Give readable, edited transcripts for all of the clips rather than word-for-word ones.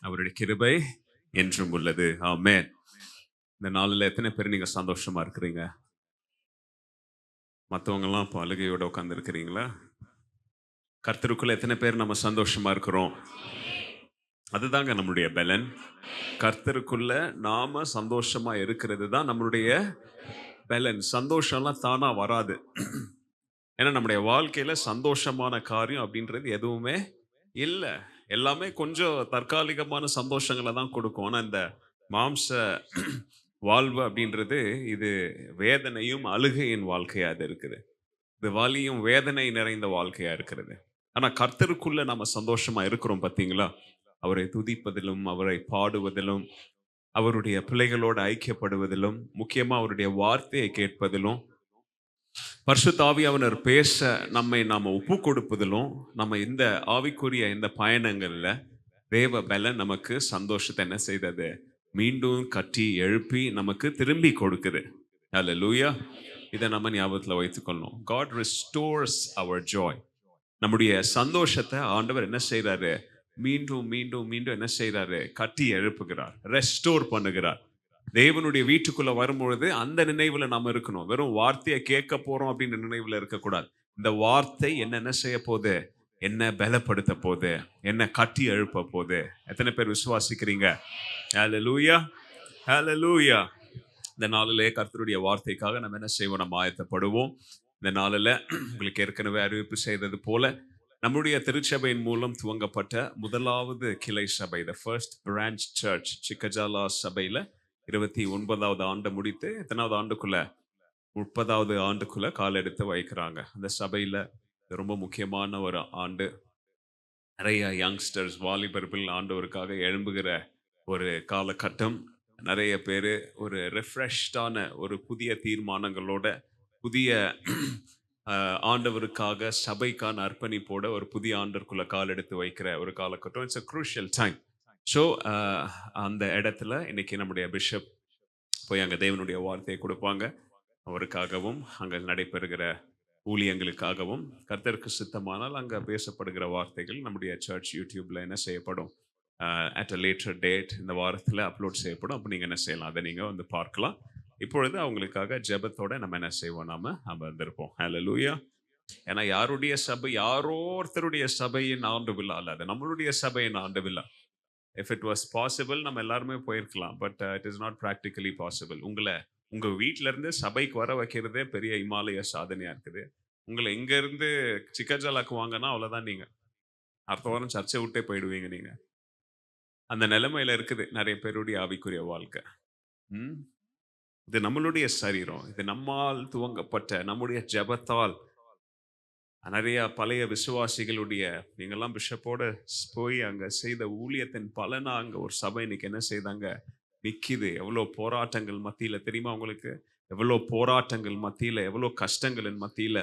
அவருடைய கிருபை என்றும் உள்ளது. ஆமென். இந்த நாளில் எத்தனை பேர் நீங்க சந்தோஷமா இருக்கிறீங்க? மற்றவங்க எல்லாம் இப்போ அழுகையோட உட்கார்ந்து இருக்கிறீங்களா? கர்த்தருக்குள்ள எத்தனை பேர் நம்ம சந்தோஷமா இருக்கிறோம்? அதுதாங்க நம்மளுடைய பலன். கர்த்தருக்குள்ள நாம சந்தோஷமா இருக்கிறது தான் நம்மளுடைய பலன். சந்தோஷம்லாம் தானா வராது. ஏன்னா நம்முடைய வாழ்க்கையில சந்தோஷமான காரியம் அப்படின்றது எதுவுமே இல்லை. எல்லாமே கொஞ்சம் தற்காலிகமான சந்தோஷங்களை தான் கொடுக்கும். ஆனால் இந்த மாம்ச வாழ்வு அப்படின்றது இது வேதனையும் அழுகையின் வாழ்க்கையா அது இருக்குது. இது வலியும் வேதனை நிறைந்த வாழ்க்கையா இருக்கிறது. ஆனா கர்த்தருக்குள்ள நம்ம சந்தோஷமா இருக்கிறோம் பார்த்தீங்களா? அவரை துதிப்பதிலும், அவரை பாடுவதிலும், அவருடைய பிள்ளைகளோடு ஐக்கியப்படுவதிலும், முக்கியமா அவருடைய வார்த்தையை கேட்பதிலும், பரிசுத்த ஆவியானவர் பேச நம்மை நாம ஒப்பு கொடுப்பதிலும், நம்ம இந்த ஆவிக்குரிய இந்த பயணங்கள்ல தேவ பலன் நமக்கு சந்தோஷத்தை என்ன செய்தது? மீண்டும் கட்டி எழுப்பி நமக்கு திரும்பி கொடுக்குது. அல்லேலூயா. இதை நம்ம ஞாபகத்தில் வைத்துக்கொள்ளணும். God restores our joy. நம்முடைய சந்தோஷத்தை ஆண்டவர் என்ன செய்யறாரு? மீண்டும் மீண்டும் மீண்டும் என்ன செய்யறாரு? கட்டி எழுப்புகிறார், ரெஸ்டோர் பண்ணுகிறார். தேவனுடைய வீட்டுக்குள்ள வரும்பொழுது அந்த நினைவுல நாம இருக்கணும். வெறும் வார்த்தையை கேட்க போறோம் அப்படின்னு நினைவுல இருக்கக்கூடாது. இந்த வார்த்தை என்ன செய்ய போகுது? என்ன பலப்படுத்த போகுது? என்ன கட்டி எழுப்ப போகுது? எத்தனை பேர் விசுவாசிக்கிறீங்க? ஹல்லேலூயா, ஹல்லேலூயா. இந்த நாளிலே கர்த்தருடைய வார்த்தைக்காக நம்ம என்ன செய்வோம்? நம்ம ஆயத்தப்படுவோம். இந்த நாளில் உங்களுக்கு ஏற்கனவே அறிவிப்பு செய்தது போல நம்முடைய திருச்சபையின் மூலம் துவங்கப்பட்ட முதலாவது கிளை சபை, த ஃபர்ஸ்ட் பிரான்ச் சர்ச் சிக்கஜாலா சபையில் 29வது ஆண்டு முடித்து எத்தனாவது ஆண்டுக்குள்ள? 30வது ஆண்டுக்குள்ள கால் எடுத்து வைக்கிறாங்க. அந்த சபையில் ரொம்ப முக்கியமான ஒரு ஆண்டு. நிறைய யங்ஸ்டர்ஸ், வாலிபர்கள் ஆண்டவருக்காக எழும்புகிற ஒரு காலகட்டம். நிறைய பேர் ஒரு ரெஃப்ரெஷ்டான ஒரு புதிய தீர்மானங்களோட, புதிய ஆண்டவருக்காக சபைக்கான அர்ப்பணிப்போட ஒரு புதிய ஆண்டருக்குள்ள கால் எடுத்து வைக்கிற ஒரு காலகட்டம். It's a crucial time. So அந்த இடத்துல இன்னைக்கு நம்முடைய பிஷப் போய் அங்கே தேவனுடைய வார்த்தையை கொடுப்பாங்க. அவருக்காகவும் அங்கே நடைபெறுகிற ஊழியங்களுக்காகவும் கர்த்தருக்கு சித்தமானால் அங்கே பேசப்படுகிற வார்த்தைகள் நம்முடைய சர்ச் யூடியூப்ல என்ன செய்யப்படும்? அட் அ லேட்டர் டேட் இந்த வாரத்தில் அப்லோட் செய்யப்படும். அப்போ நீங்கள் என்ன செய்யலாம்? அதை நீங்கள் வந்து பார்க்கலாம். இப்பொழுது அவங்களுக்காக ஜெபத்தோட நம்ம என்ன செய்வோம்? நாம வந்திருப்போம். ஹல்லேலூயா. ஏன்னா யாருடைய சபை? யாரோ ஒருத்தருடைய சபையின் ஆண்டு விழா அல்ல, அது நம்மளுடைய சபையின் ஆண்டு விழா. இஃப் இட் வாஸ் பாசிபிள் நம்ம எல்லாருமே போயிருக்கலாம். But it is not practically possible. உங்களை உங்க வீட்டில இருந்து சபைக்கு வர வைக்கிறதே பெரிய இமாலய சாதனையா இருக்குது. உங்களை இங்க இருந்து சிக்கஜாலாக்கு வாங்கன்னா அவ்வளவுதான். நீங்க அடுத்த வாரம் சர்ச்சை விட்டே போயிடுவீங்க. நீங்க அந்த நிலைமையில இருக்குது நிறைய பேருடைய ஆவிக்குரிய வாழ்க்கை. இது நம்மளுடைய சரீரம். இது நம்மால் துவங்கப்பட்ட நம்முடைய ஜெபத்தால் நிறைய பழைய விசுவாசிகளுடைய, நீங்கெல்லாம் பிஷப்போட போய் அங்க செய்த ஊழியத்தின் பலனா அங்க ஒரு சபை இன்னைக்கு என்ன செய்தாங்க? நிக்குது. எவ்வளோ போராட்டங்கள் மத்தியில தெரியுமா உங்களுக்கு? எவ்வளோ போராட்டங்கள் மத்தியில, எவ்வளோ கஷ்டங்களின் மத்தியில,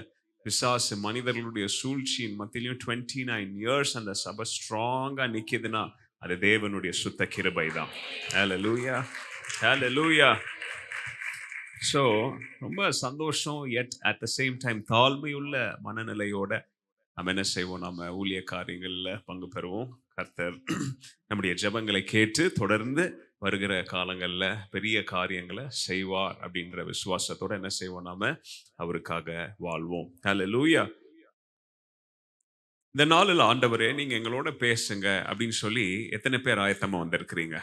பிசாசு மனிதர்களுடைய சூழ்ச்சியின் மத்தியிலையும் 29 இயர்ஸ் அந்த சபை ஸ்ட்ராங்கா நிக்குதுன்னா அது தேவனுடைய சுத்த கிருபை தான். ஹல்லேலூயா, ஹல்லேலூயா. ஸோ ரொம்ப சந்தோஷம். எட் அட் த சேம் டைம் தாழ்மையுள்ள மனநிலையோட நம்ம என்ன செய்வோம்? நம்ம ஊழிய காரியங்களில் பங்கு பெறுவோம். கர்த்தர் நம்முடைய ஜெபங்களை கேட்டு தொடர்ந்து வருகிற காலங்களில் பெரிய காரியங்களை செய்வார் அப்படின்ற விசுவாசத்தோட என்ன செய்வோம்? நாம அவருக்காக வாழ்வோம். ஹல்லேலூயா. இந்த நாளில் ஆண்டவரே நீங்க எங்களோட பேசுங்க அப்படின்னு சொல்லி எத்தனை பேர் ஆயத்தமா வந்திருக்கிறீங்க?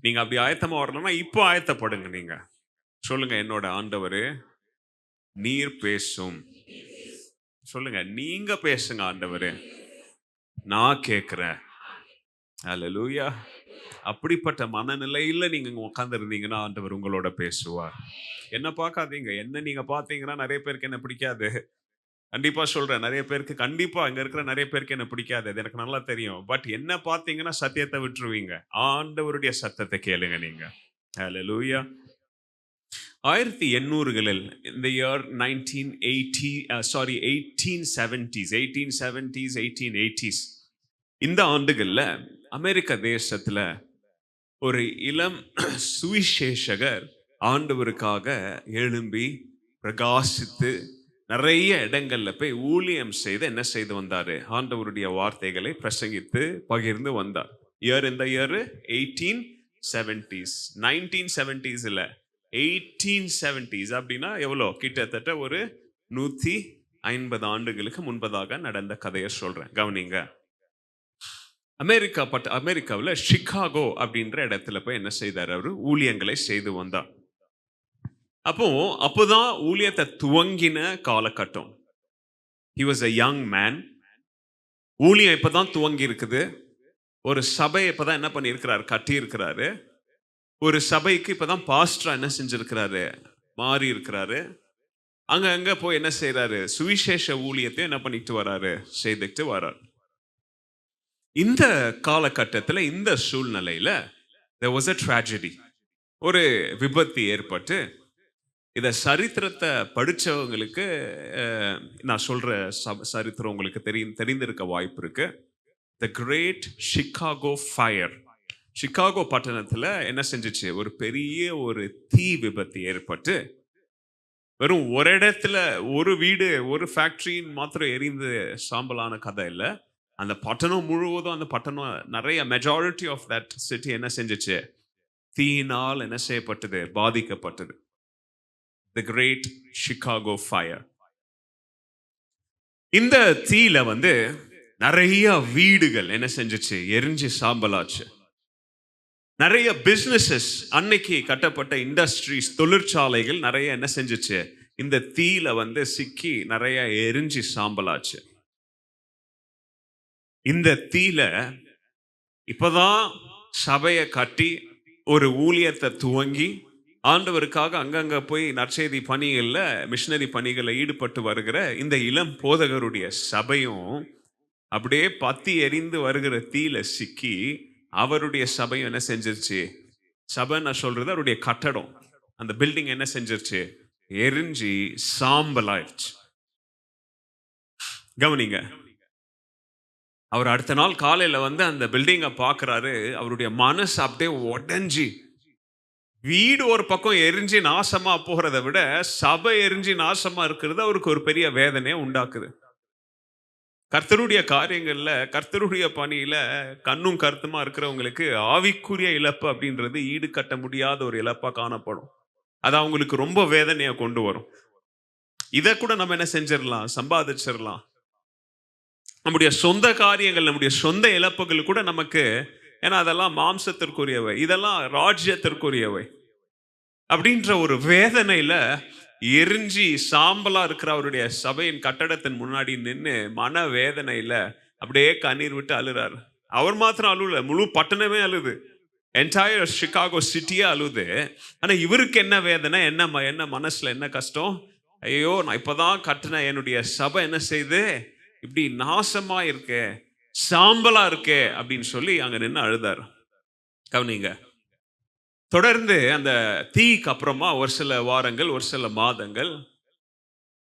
நீங்க அப்படி ஆயத்தமா வரணும்னா இப்போ ஆயத்தப்படுங்க. நீங்க சொல்லுங்க, என்னோட ஆண்டவரே நீர் பேசும். சொல்லுங்க, நீங்க பேசுங்க ஆண்டவரே, நான் கேட்கிறேன். ஹல்லேலூயா. அப்படிப்பட்ட மனநிலையில நீங்க உட்கார்ந்து இருந்தீங்கன்னா ஆண்டவர் உங்களோட பேசுவார். என்ன பார்க்காதீங்க. என்ன நீங்க பார்த்தீங்கன்னா நிறைய பேருக்கு என்ன பிடிக்காது. கண்டிப்பா சொல்றேன், நிறைய பேருக்கு, கண்டிப்பா இங்க இருக்கிற நிறைய பேருக்கு என்ன பிடிக்காது, அது எனக்கு நல்லா தெரியும். பட் என்ன பார்த்தீங்கன்னா சத்தியத்தை விட்டுருவீங்க. ஆண்டவருடைய சத்தத்தை கேளுங்க நீங்க. ஹல்லேலூயா. 1800களில் இந்த இயர் 1870s இந்த ஆண்டுகள்ல அமெரிக்க தேசத்துல ஒரு இளம் சுவிசேஷகர் ஆண்டவருக்காக எழும்பி பிரகாசித்து நிறைய இடங்கள்ல போய் ஊழியம் செய்து என்ன செய்து வந்தாரு? ஆண்டவருடைய வார்த்தைகளை பிரசங்கித்து பகிர்ந்து வந்தார். இயர் இந்த இயர் 1870s. 1970s இல்ல, 1870s. அப்படின்னா எவ்வளோ? கிட்டத்தட்ட ஒரு 150 ஆண்டுகளுக்கு முன்பதாக நடந்த கதையை சொல்றேன், கவனிங்க. அமெரிக்காவில் சிகாகோ அப்படின்ற இடத்துல போய் என்ன செய்தார்? அவர் ஊழியங்களை செய்து வந்தார். அப்போதான் ஊழியத்தை துவங்கின காலகட்டம். He was a young man. ஊழியம் இப்பதான் துவங்கி இருக்குது. ஒரு சபை இப்பதான் என்ன பண்ணியிருக்கிறார்? கட்டி இருக்கிறாரு. ஒரு சபைக்கு இப்பதான் பாஸ்டரா என்ன செஞ்சிருக்கிறாரு? மாறி இருக்கிறாரு. அங்க போய் என்ன செய்யறாரு? சுவிசேஷ ஊழியத்தை என்ன பண்ணிட்டு வராரு? செய்துட்டு வராரு. இந்த காலகட்டத்தில், இந்த சூழ்நிலையில there was a tragedy. ஒரு விபத்து ஏற்பட்டு, இத சரித்திரத்தை படிச்சவங்களுக்கு நான் சொல்ற சரித்திரம் உங்களுக்கு தெரிந்திருக்க வாய்ப்பு இருக்கு. The Great Chicago Fire. Chicago பட்டணத்துல என்ன செஞ்சிச்சு? ஒரு பெரிய ஒரு தீ விபத்து ஏற்பட்டு, வெறும் ஒரு இடத்துல ஒரு வீடு, ஒரு ஃபேக்டரியின் மாத்திரம் எரிந்து சாம்பலான கதை இல்லை. அந்த பட்டணம் முழுவதும், அந்த பட்டணம் நிறைய மெஜாரிட்டி ஆஃப் தட் சிட்டி என்ன செஞ்சிச்சு? தீயினால் என்ன செய்யப்பட்டது? பாதிக்கப்பட்டது. The Great Chicago Fire. இந்த தீயில நிறைய வீடுகள் என்ன செஞ்சிச்சு? எரிஞ்சு சாம்பலாச்சு. நிறைய பிசினஸஸ், அன்னைக்கு கட்டப்பட்ட இண்டஸ்ட்ரீஸ், தொழிற்சாலைகள் நிறைய என்ன செஞ்சிச்சு? இந்த தீயில சிக்கி நிறைய எரிஞ்சு சாம்பலாச்சு. இந்த தீயில இப்பதான் சபையை கட்டி ஒரு ஊழியத்தை துவங்கி ஆண்டவருக்காக அங்கங்க போய் நற்செய்தி பணிகள்ல, மிஷனரி பணிகளில் ஈடுபட்டு வருகிற இந்த இளம் போதகருடைய சபையும் அப்படியே பத்தி எரிந்து வருகிற தீயில சிக்கி, அவருடைய சபையும் என்ன செஞ்சிருச்சு? சபை நான் சொல்றது அவருடைய கட்டடம், அந்த பில்டிங் என்ன செஞ்சிருச்சு? எரிஞ்சு சாம்பலாயிடுச்சு. கவனிங்க. அவர் அடுத்த நாள் காலையில அந்த பில்டிங்கை பார்க்கிறாரு. அவருடைய மனசு அப்படியே உடஞ்சி, வீடு ஒரு பக்கம் எரிஞ்சு நாசமா போகிறத விட சபை எரிஞ்சு நாசமா இருக்கிறது அவருக்கு ஒரு பெரிய வேதனையை உண்டாக்குது. கர்த்தருடைய காரியங்கள்ல, கர்த்தருடைய பணியில கண்ணும் கருத்துமா இருக்கிறவங்களுக்கு ஆவிக்குரிய இழப்பு அப்படின்றது ஈடு கட்ட முடியாத ஒரு இழப்பா காணப்படும். அது அவங்களுக்கு ரொம்ப வேதனையை கொண்டு வரும். இதை கூட நம்ம என்ன செஞ்சிடலாம்? சம்பாதிச்சிடலாம். நம்முடைய சொந்த காரியங்கள், நம்முடைய சொந்த இழப்புகள் கூட நமக்கு, ஏன்னா அதெல்லாம் மாம்சத்திற்குரியவை, இதெல்லாம் ராஜ்யத்திற்குரியவை அப்படின்ற ஒரு வேதனையில எரிஞ்சி சாம்பலா இருக்கிற அவருடைய சபையின் கட்டடத்தின் முன்னாடி நின்று மன வேதனையில அப்படியே கண்ணீர் விட்டு அழுறாரு. அவர் மாத்திரம் அழுல, முழு பட்டணமே அழுது, என்டையர் சிகாகோ சிட்டியே அழுது. ஆனா இவருக்கு என்ன வேதனை, என்ன மனசுல என்ன கஷ்டம்? ஐயோ, நான் இப்பதான் கட்டின என்னுடைய சபை என்ன செய்து இப்படி நாசமா இருக்கே, சாம்பலா இருக்கே அப்படின்னு சொல்லி அங்க நின்று அழுதார். கவனிங்க. தொடர்ந்து அந்த தீக்கு அப்புறமா ஒரு சில வாரங்கள், ஒரு சில மாதங்கள்,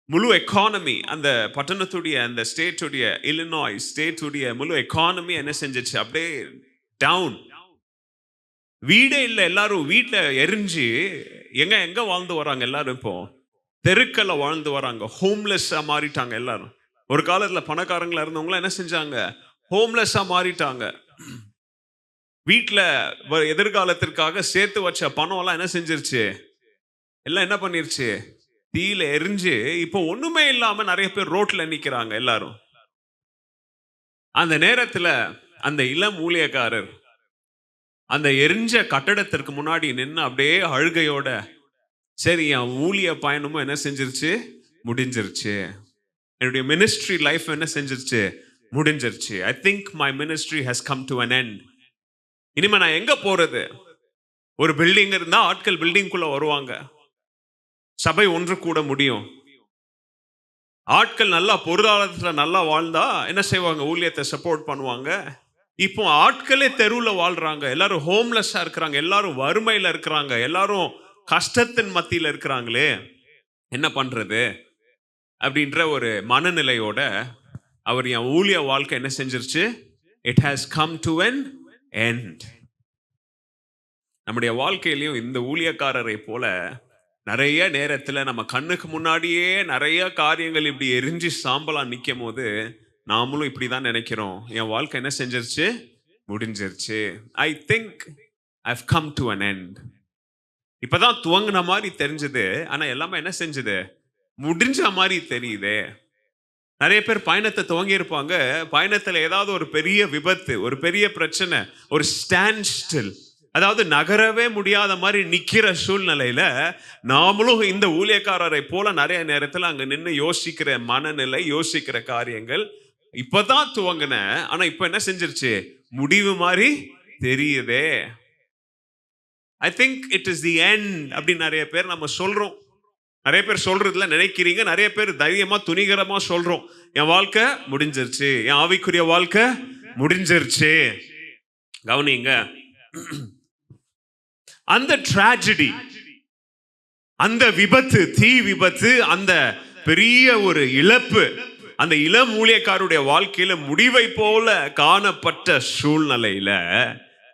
முழு எக்கானமி, அந்த பட்டணத்துடைய, அந்த ஸ்டேட்டுடைய, இல்லினாய் ஸ்டேட்டுடைய முழு எக்கானமி என்ன செஞ்சிச்சு? அப்படியே டவுன். வீடே இல்லை. எல்லாரும் வீட்டுல எரிஞ்சு எங்க வாழ்ந்து வராங்க? எல்லாரும் இப்போ தெருக்கல்ல வாழ்ந்து வராங்க. ஹோம்லெஸ்ஸா மாறிட்டாங்க எல்லாரும். ஒரு காலத்துல பணக்காரங்களா இருந்தவங்களா என்ன செஞ்சாங்க? ஹோம்லெஸ்ஸா மாறிட்டாங்க. வீட்டில் எதிர்காலத்திற்காக சேர்த்து வச்ச பணம் எல்லாம் என்ன செஞ்சிருச்சு? எல்லாம் என்ன பண்ணிருச்சு? தீயில எரிஞ்சு இப்போ ஒண்ணுமே இல்லாம நிறைய பேர் ரோட்ல நிக்கிறாங்க எல்லாரும். அந்த நேரத்துல அந்த இளம் ஊழியக்காரர் அந்த எரிஞ்ச கட்டடத்திற்கு முன்னாடி நின்று அப்படியே அழுகையோட, சரி, என் ஊழிய பயணமும் என்ன செஞ்சிருச்சு? முடிஞ்சிருச்சு. என்னுடைய மினிஸ்ட்ரி லைஃப் என்ன செஞ்சிருச்சு? முடிஞ்சிருச்சு. I think my ministry has come to an end. இனிமே நான் எங்க போறது? ஒரு பில்டிங் இருந்தா ஆட்கள் பில்டிங்குள்ள வருவாங்க, சபை ஒன்று கூட முடியும். ஆட்கள் நல்லா பொருளாதாரத்துல நல்லா வாழ்ந்தா என்ன செய்வாங்க? ஊழியத்தை சப்போர்ட் பண்ணுவாங்க. இப்போ ஆட்களே தெருவுல வாழ்றாங்க, எல்லாரும் ஹோம்லெஸ்ஸா இருக்கிறாங்க, எல்லாரும் வறுமையில இருக்கிறாங்க, எல்லாரும் கஷ்டத்தின் மத்தியில இருக்கிறாங்களே, என்ன பண்றது அப்படின்ற ஒரு மனநிலையோட அவர் என் ஊழிய வாழ்க்கை என்ன செஞ்சிருச்சு? It has come to an end. நம்முடைய வாழ்க்கையிலையும் இந்த ஊழியக்காரரை போல நிறைய நேரத்துல நம்ம கண்ணுக்கு முன்னாடியே நிறைய காரியங்கள் இப்படி எரிஞ்சு சாம்பலா நிற்கும் போது நாமளும் இப்படிதான் நினைக்கிறோம், என் வாழ்க்கை என்ன செஞ்சிருச்சு? முடிஞ்சிருச்சு. I think I've come to an end. இப்பதான் துவங்கின மாதிரி தெரிஞ்சது, ஆனா எல்லாமே என்ன செஞ்சது, முடிஞ்ச மாதிரி தெரியுதே. நிறைய பேர் பயணத்தை துவங்கி இருப்பாங்க, பயணத்துல ஏதாவது ஒரு பெரிய விபத்து, ஒரு பெரிய பிரச்சனை, ஒரு ஸ்டாண்ட் ஸ்டில், அதாவது நகரவே முடியாத மாதிரி நிக்கிற சூழ்நிலையில நாமளும் இந்த ஊழியக்காரரை போல நிறைய நேரத்தில் அங்க நின்று யோசிக்கிற மனநிலை, யோசிக்கிற காரியங்கள் இப்பதான் துவங்கின, ஆனா இப்ப என்ன செஞ்சிருச்சு, முடிவு மாதிரி தெரியுதே. I think it is the end அப்படின்னு நிறைய பேர் நம்ம சொல்றோம். நிறைய பேர் சொல்றதுல நினைக்கிறீங்க, நிறைய பேர் தைரியமா துணிகரமா சொல்றோம், என் வாழ்க்கை முடிஞ்சிருச்சு, என் ஆவிக்குரிய வாழ்க்கை முடிஞ்சிருச்சு. கவனிங்க, அந்த டிராஜடி, அந்த விபத்து, தீ விபத்து, அந்த பெரிய ஒரு இழப்பு, அந்த இளம் ஊழியக்காரருடைய வாழ்க்கையில முடிவை போல காணப்பட்ட சூழ்நிலையில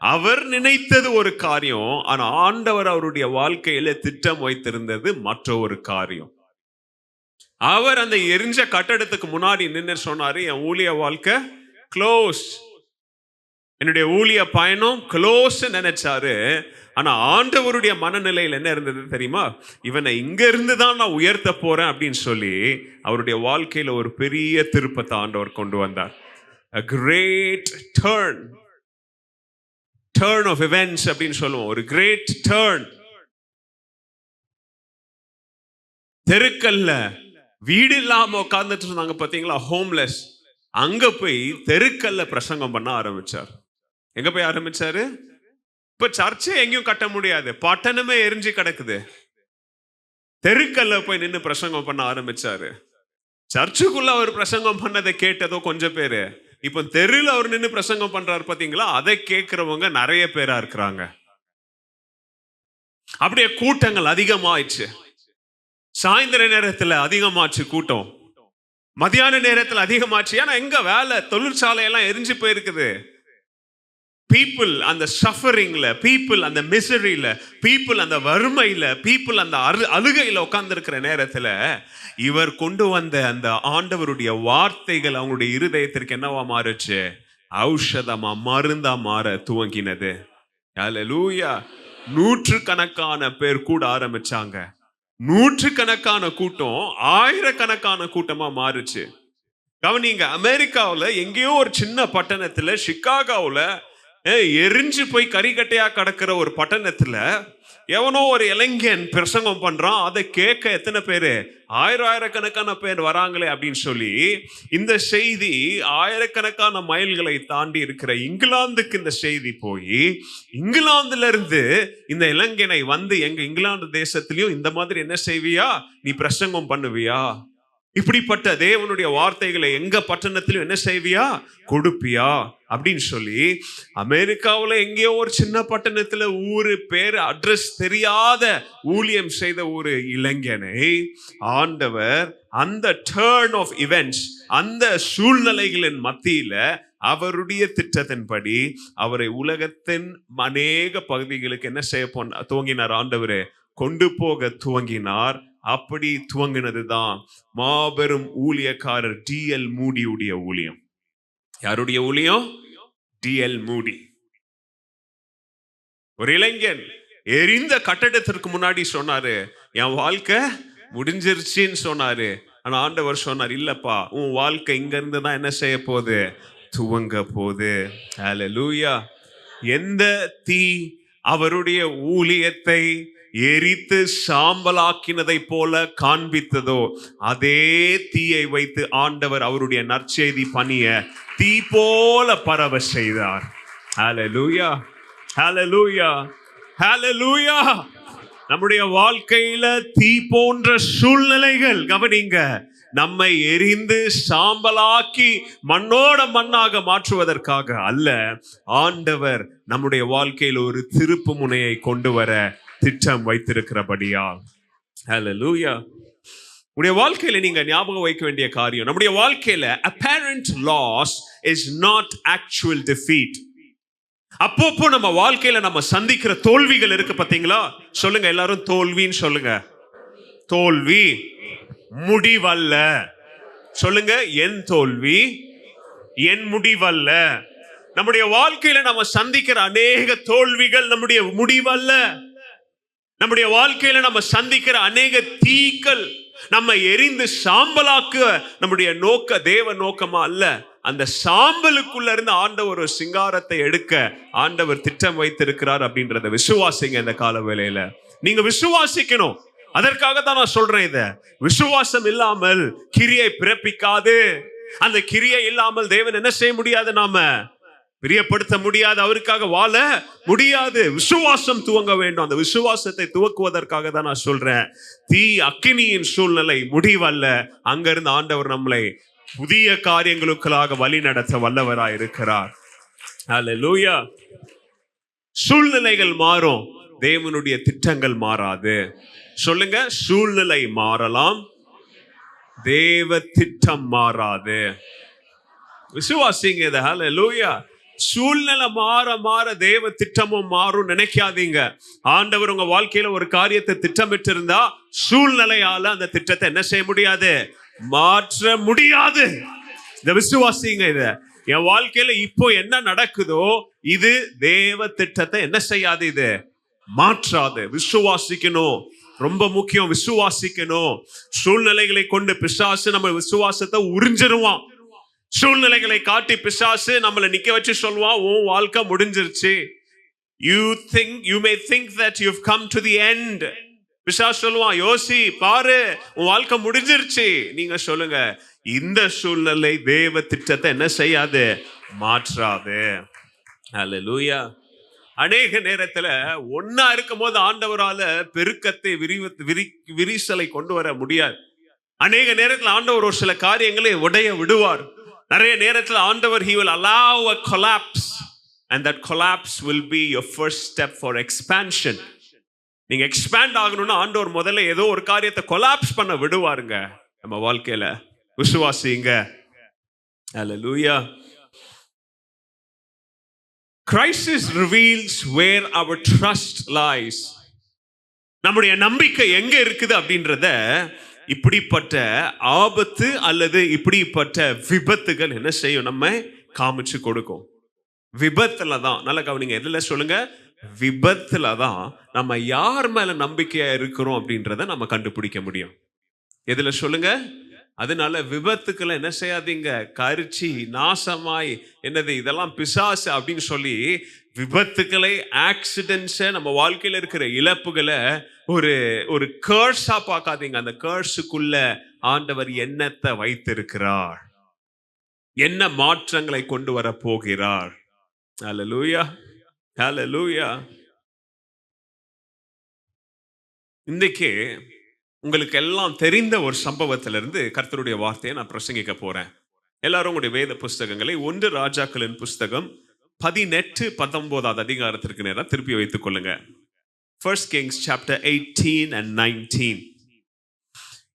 அவர் நினைத்தது ஒரு காரியம், ஆனா ஆண்டவர் அவருடைய வாழ்க்கையில திட்டம் வைத்திருந்தது மற்ற ஒரு காரியம். அவர் அந்த எரிஞ்ச கட்டடத்துக்கு முன்னாடி நின்று சொன்னாரு, என் ஊழிய வாழ்க்கை க்ளோஸ், என்னுடைய ஊழிய பயணம் க்ளோஸ் நினைச்சாரு. ஆனா ஆண்டவருடைய மனநிலையில் என்ன இருந்தது தெரியுமா, இவனை இங்க இருந்து தான் நான் உயர்த்த போறேன் அப்படின்னு சொல்லி அவருடைய வாழ்க்கையில ஒரு பெரிய திருப்பத்தை ஆண்டவர் கொண்டு வந்தார். A great turn of events அப்படின்னு சொல்லுவோம், ஒரு great turn. தெருக்கல்ல வீடு இல்லாம உட்கார்ந்துட்டு இருந்தாங்க பாத்தீங்களா, ஹோம்லெஸ், அங்க போய் தெருக்கல்ல பிரசங்கம் பண்ண ஆரம்பிச்சார். எங்க போய் ஆரம்பிச்சாரு, இப்ப சர்ச்சை எங்கேயும் கட்ட முடியாது, பட்டணமே எரிஞ்சு கிடக்குது, தெருக்கல்ல போய் நின்று பிரசங்கம் பண்ண ஆரம்பிச்சாரு. சர்ச்சுக்குள்ள அவர் பிரசங்கம் பண்ணதை கேட்டதோ கொஞ்சம் பேரு, இப்ப தெருவில் அவர் நின்று பிரசங்கம் பண்றாரு பாத்தீங்களா, அதை கேட்கிறவங்க நிறைய பேரா இருக்கிறாங்க. அப்படியே கூட்டங்கள் அதிகமாயிடுச்சு. சாயந்தர நேரத்துல அதிகமாச்சு கூட்டம், மதியான நேரத்துல அதிகமாச்சு. ஏன்னா எங்க வேலை, தொழிற்சாலை எல்லாம் எரிஞ்சு போயிருக்குது. பீப்புள் அந்த சஃபரிங்ல, பீப்புள் அந்த மிசரியில, பீப்புள் அந்த வறுமையில, பீப்புள் அந்த அழுகையில உட்கார்ந்து இருக்கிற நேரத்துல இவர் கொண்டு வந்த அந்த ஆண்டவருடைய வார்த்தைகள் அவங்களுடைய இருதயத்திற்கு என்னவா மாறுச்சு, ஔஷதமா, மருந்தா மாற துவங்கினது. ஹல்லேலூயா. நூற்றுக்கணக்கான பேர் கூட ஆரம்பிச்சாங்க. நூற்றுக்கணக்கான கூட்டம் ஆயிரக்கணக்கான கூட்டமா மாறுச்சு. கவனிங்க, அமெரிக்காவில் எங்கேயோ ஒரு சின்ன பட்டணத்துல, சிகாகோவில் எரிஞ்சு போய் கரிகட்டையா கிடக்கிற ஒரு பட்டணத்துல எவனோ ஒரு இளைஞன் பிரசங்கம் பண்றான், அதை கேட்க எத்தனை பேரு, ஆயிரக்கணக்கான பேர் வராங்களே அப்படின்னு சொல்லி இந்த செய்தி ஆயிரக்கணக்கான மைல்களை தாண்டி இருக்கிற இங்கிலாந்துக்கு இந்த செய்தி போய், இங்கிலாந்துல இருந்து இந்த இளைஞனை வந்து எங்க இங்கிலாந்து தேசத்திலயும் இந்த மாதிரி என்ன செய்வியா, நீ பிரசங்கம் பண்ணுவியா, இப்படிப்பட்ட தேவனுடைய வார்த்தைகளை எங்க பட்டணத்திலும் என்ன செய்வியா, கொடுப்பியா அப்படின்னு சொல்லி அமெரிக்காவில் எங்கேயோ ஒரு சின்ன பட்டணத்துல ஊரு பேரு அட்ரஸ் தெரியாத ஊழியம் செய்த ஒரு இளைஞனை ஆண்டவர் அந்த டர்ன் ஆஃப் இவெண்ட்ஸ், அந்த சூழ்நிலைகளின் மத்தியில அவருடைய திட்டத்தின்படி அவரை உலகத்தின் அநேக பகுதிகளுக்கு என்ன செய்ய துவங்கினார், ஆண்டவரே கொண்டு போக துவங்கினார். அப்படி துவங்கினதுதான் மாபெரும் ஊழியக்காரர் D.L. மூடியுடைய ஊழியம். யாருடைய ஊழியம்? D.L. மூடி. ஒரு இளைஞன் எரிந்த கட்டடத்திற்கு முன்னாடி சொன்னாரு, என் வாழ்க்கை முடிஞ்சிருச்சுன்னு சொன்னாரு. ஆனா ஆண்டவர் சொன்னார், இல்லப்பா, உன் வாழ்க்கை இங்க இருந்து தான் என்ன செய்ய போகுது, துவங்க போகுது. ஹல்லேலூயா. எந்த தீ அவருடைய ஊழியத்தை எரித்து சாம்பலாக்கினதை போல காண்பித்ததோ, அதே தீயை வைத்து ஆண்டவர் அவருடைய நற்செய்தி பணிய தீ போல பரவ செய்தார். ஹல்லேலூயா, ஹல்லேலூயா, ஹல்லேலூயா. நம்முடைய வாழ்க்கையில தீ போன்ற சூழ்நிலைகள், கவனிங்க, நம்மை எரிந்து சாம்பலாக்கி மண்ணோட மண்ணாக மாற்றுவதற்காக அல்ல, ஆண்டவர் நம்முடைய வாழ்க்கையில் ஒரு திருப்பு முனையை கொண்டு வர திட்டம் வைத்திருக்கிறபடியா. ஹல்லேலூயா. உடைய வாழ்க்கையில நீங்க ஞாபகம் வைக்க வேண்டிய காரியம், நம்முடைய வாழ்க்கையில apparent loss is not actual defeat. அப்பப்போ நம்ம வாழ்க்கையில நம்ம சந்திக்கிற தோல்விகள் இருக்கு பாத்தீங்களா, சொல்லுங்க எல்லாரும், தோல்வின்னு சொல்லுங்க. தோல்வி முடிவல்ல. சொல்லுங்க, என் தோல்வி என் முடிவல்ல. நம்முடைய வாழ்க்கையில நம்ம சந்திக்கிற அநேக தோல்விகள் நம்முடைய முடிவல்ல. நம்முடைய வாழ்க்கையில நம்ம சந்திக்கிற அநேக தீக்கள் நம்ம எரிந்து சாம்பலாக்க நம்முடைய தேவ நோக்கமா அல்ல. அந்த சாம்பலுக்குள்ள இருந்து ஆண்டவர் ஒரு சிங்காரத்தை எடுக்க ஆண்டவர் திட்டம் வைத்திருக்கிறார் அப்படின்றத விசுவாசிங்க. இந்த கால வேளையில நீங்க விசுவாசிக்கணும். அதற்காக தான் நான் சொல்றேன். இத விசுவாசம் இல்லாமல் கிரியை பிறப்பிக்காது. அந்த கிரியை இல்லாமல் தேவன் என்ன செய்ய முடியாது, நாம பிரியப்படுத்த முடியாது, அவருக்காக வாழ முடியாது. விசுவாசம் துவங்க வேண்டும். அந்த விசுவாசத்தை துவக்குவதற்காக தான் நான் சொல்றேன். தீ அக்கினியின் சூழ்நிலை முடிவல்ல. அங்கிருந்து ஆண்டவர் நம்மளை புதிய காரியங்களுக்காக வழி நடத்த வல்லவராய் இருக்கிறார். அல்லேலூயா. சூழ்நிலைகள் மாறும், தேவனுடைய திட்டங்கள் மாறாது. சொல்லுங்க, சூழ்நிலை மாறலாம், தேவ திட்டம் மாறாது. விசுவாசிங்க. அல்லேலூயா. சூழ்நிலை மாற மாற தேவ திட்டமும் மாறும் நினைக்காதீங்க. ஆண்டவர் உங்க வாழ்க்கையில ஒரு காரியத்தை திட்டமிட்டு இருந்தா சூழ்நிலையால அந்த திட்டத்தை என்ன செய்ய முடியாது, மாற்ற முடியாது. இந்த விசுவாசிங்க. இத என் வாழ்க்கையில இப்போ என்ன நடக்குதோ இது தேவ திட்டத்தை என்ன செய்யாது, இது மாற்றாது. விசுவாசிக்கணும், ரொம்ப முக்கியம். விசுவாசிக்கணும். சூழ்நிலைகளை கொண்டு பிசாசு நம்ம விசுவாசத்தை உறிஞ்சிருவான். சூழ்நிலைகளை காட்டி பிசாசு நம்மளை நிக்க வச்சு சொல்லுவான், உன் வாழ்க்கை முடிஞ்சிருச்சு. You may think that you've come to the end. பிசாசு சொல்லுவான், யோசி பாரு, உன் வாழ்க்கை முடிஞ்சிருச்சு. நீங்க சொல்லுங்க, இந்த சூழ்நிலை தேவ திட்டத்தை என்ன செய்யாது, மாற்றாது. அல்லேலூயா. அநேக நேரத்துல ஒன்னா இருக்கும் போது ஆண்டவரால பெருக்கத்தை விரிசலை கொண்டு வர முடியாது. அநேக நேரத்தில் ஆண்டவர் ஒரு சில காரியங்களை உடைய விடுவார். நிறைய நேரத்தில் ஆண்டவர் he will allow a collapse and that collapse will be your first step for expansion. நீங்க எக்ஸ்பேண்ட் ஆகணும்னா ஆண்டவர் முதல்ல ஏதோ ஒரு காரியத்தை கொலாப்ஸ் பண்ண விடுவாருங்க நம்ம வாழ்க்கையில. விசுவாசிங்க. அல்லேலூயா. Crisis reveals where our trust lies. நம்முடைய நம்பிக்கை எங்க இருக்குது அப்படின்றத இப்படிப்பட்ட ஆபத்து அல்லது இப்படிப்பட்ட விபத்துகள் என்ன செய்யும், நம்ம காமிச்சு கொடுக்கும். விபத்துல தான், நல்ல கவனிங்க, எதுல சொல்லுங்க, விபத்துல தான் நம்ம யார் மேல நம்பிக்கையா இருக்கிறோம் அப்படின்றத நம்ம கண்டுபிடிக்க முடியும். எதுல சொல்லுங்க. அதனால விபத்துக்களை என்ன செய்யாதீங்க, கரிச்சி நாசமாய் என்னது இதெல்லாம் பிசாசு அப்படின்னு சொல்லி விபத்துக்களை, ஆக்சிடென்ட்ஸை, நம்ம வாழ்க்கையில இருக்கிற இழப்புகளை ஒரு கர்ஸா பார்க்காதீங்க. அந்த கர்ஸுக்குள்ள ஆண்டவர் என்னத்தை வைத்திருக்கிறார், என்ன மாற்றங்களை கொண்டு வர போகிறார். அல்லேலூயா. அல்லேலூயா. இன்றைக்கு உங்களுக்கு எல்லாம் தெரிந்த ஒரு சம்பவத்திலிருந்து கர்த்தருடைய வார்த்தையை நான் பிரசங்கிக்க போறேன். எல்லாரும் உங்களுடைய வேத புஸ்தகங்களை 1 ராஜாக்களின் புஸ்தகம் 18-19 அதிகாரத்திற்கு நேரம் திருப்பி வைத்துக் கொள்ளுங்க. 1 Kings chapter 18 and 19.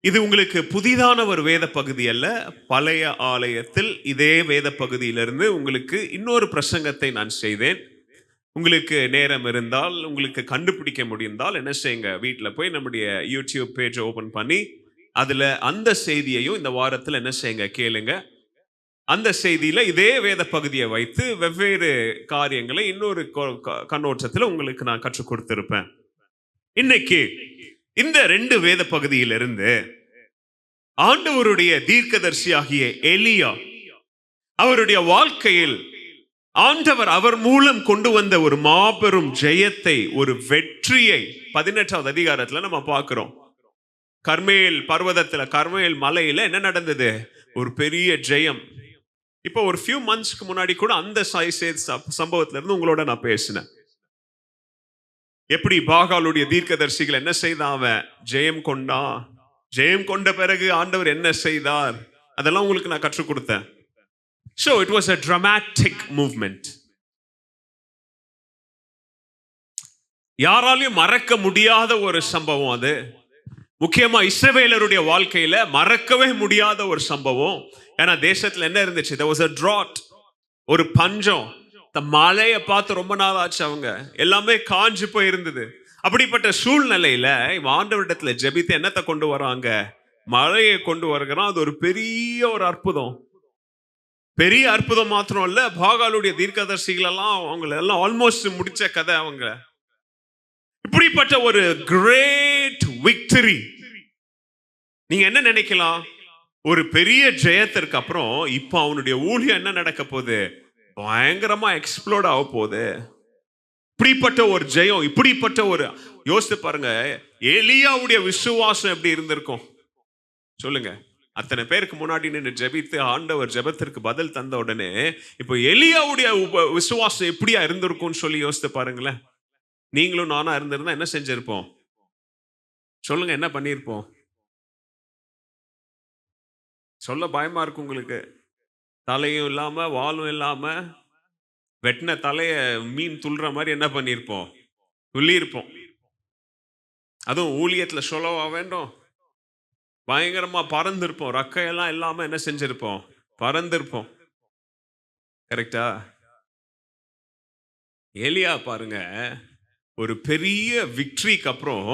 இது உங்களுக்கு புதிதான ஒரு வேத பகுதி அல்ல. பழைய ஆலயத்தில் இதே வேத பகுதியிலிருந்து உங்களுக்கு இன்னொரு பிரசங்கத்தை நான் செய்தேன். உங்களுக்கு நேரம் இருந்தால், உங்களுக்கு கண்டுபிடிக்க முடிந்தால் என்ன செய்யுங்க, வீட்டில் போய் நம்முடைய யூடியூப் பேஜை ஓபன் பண்ணி அதுல அந்த செய்தியையும் இந்த வாரத்தில் என்ன செய்யுங்க, கேளுங்க. அந்த செய்தியில இதே வேத பகுதியை வைத்து வெவ்வேறு காரியங்களை இன்னொரு கண்ணோட்டத்தில் உங்களுக்கு நான் கற்றுக் கொடுத்திருப்பேன். இன்னைக்கு இந்த 2 வேத பகுதியிலிருந்து ஆண்டவருடைய தீர்க்கதரிசியாகிய எலியா, அவருடைய வாழ்க்கையில் ஆண்டவர் அவர் மூலம் கொண்டு வந்த ஒரு மாபெரும் ஜெயத்தை, ஒரு வெற்றியை 18வது அதிகாரத்துல நம்ம பார்க்கிறோம். கர்மேல் பர்வதத்துல, கர்மேல் மலையில என்ன நடந்தது, ஒரு பெரிய ஜெயம். இப்போ ஒரு few monthsக்கு முன்னாடி கூட அந்த சம்பவத்துல இருந்து உங்களோட நான் பேசினேன். எப்படி பாகாலுடைய தீர்க்கதரிசிகள் என்ன செய்தான், அவன் ஜெயம் கொண்டான். ஜெயம் கொண்ட பிறகு ஆண்டவர் என்ன செய்தார், அதெல்லாம் உங்களுக்கு நான் கற்றுக் கொடுத்தேன். So it was a dramatic movement. யாராலையும் மறக்க முடியாத ஒரு சம்பவம் அது. முக்கியமா இஸ்ரவேலருடைய வாழ்க்கையில மறக்கவே முடியாத ஒரு சம்பவம். ஏன்னா தேசத்துல என்ன இருந்துச்சு, there was a drought, ஒரு பஞ்சம். மழையை பார்த்து ரொம்ப நாள் ஆச்சு, அவங்க எல்லாமே காஞ்சு போய் இருந்தது. அப்படிப்பட்ட சூழ்நிலையில ஆண்டவரிடத்துல ஜெபித்து என்னத்தை கொண்டு வராங்க, மழையை கொண்டு வருகிறான். அது ஒரு பெரிய ஒரு அற்புதம். பெரிய அற்புதம் மாத்திரம் இல்ல, பாகாலுடைய தீர்க்கதரிசிகள் எல்லாம் அவங்கள எல்லாம் ஆல்மோஸ்ட் முடிச்ச கதை அவங்க. இப்படிப்பட்ட ஒரு கிரேட் விக்டரி. நீங்க என்ன நினைக்கலாம்? ஒரு பெரிய ஜெயத்திற்கு அப்புறம் இப்ப அவனுடைய ஊழியம் என்ன நடக்க போகுது? பயங்கரமா எக்ஸ்ப்ளோட் ஆக போகுது. இப்படிப்பட்ட ஒரு ஜெயம், இப்படிப்பட்ட ஒரு, யோசித்து பாருங்க, எலியாவுடைய விசுவாசம் எப்படி இருந்திருக்கும் சொல்லுங்க. அத்தனை பேருக்கு முன்னாடி நின்று ஜெபித்து ஆண்டவர் ஜெபத்திற்கு பதில் தந்த உடனே இப்போ எலியாவுடைய விசுவாசம் எப்படியா இருந்திருக்கும்னு சொல்லி யோசித்து பாருங்களேன். நீங்களும் நானா இருந்திருந்தா என்ன செஞ்சிருப்போம் சொல்லுங்க? என்ன பண்ணிருப்போம்? சொல்ல பயமா இருக்கு உங்களுக்கு. தலையும் இல்லாம வாலும் இல்லாம வெட்டின தலைய மீன் துள்ளுற மாதிரி என்ன பண்ணிருப்போம்? துள்ளியிருப்போம். அதுவும் ஊழியத்துல சொல்லவா வேண்டும்? பயங்கரமா பறந்திருப்போம். ரக்கையெல்லாம் இல்லாம என்ன செஞ்சிருப்போம்? பறந்திருப்போம். கரெக்டா? எலியா பாருங்க, ஒரு பெரிய விக்டரிக்கு அப்புறம்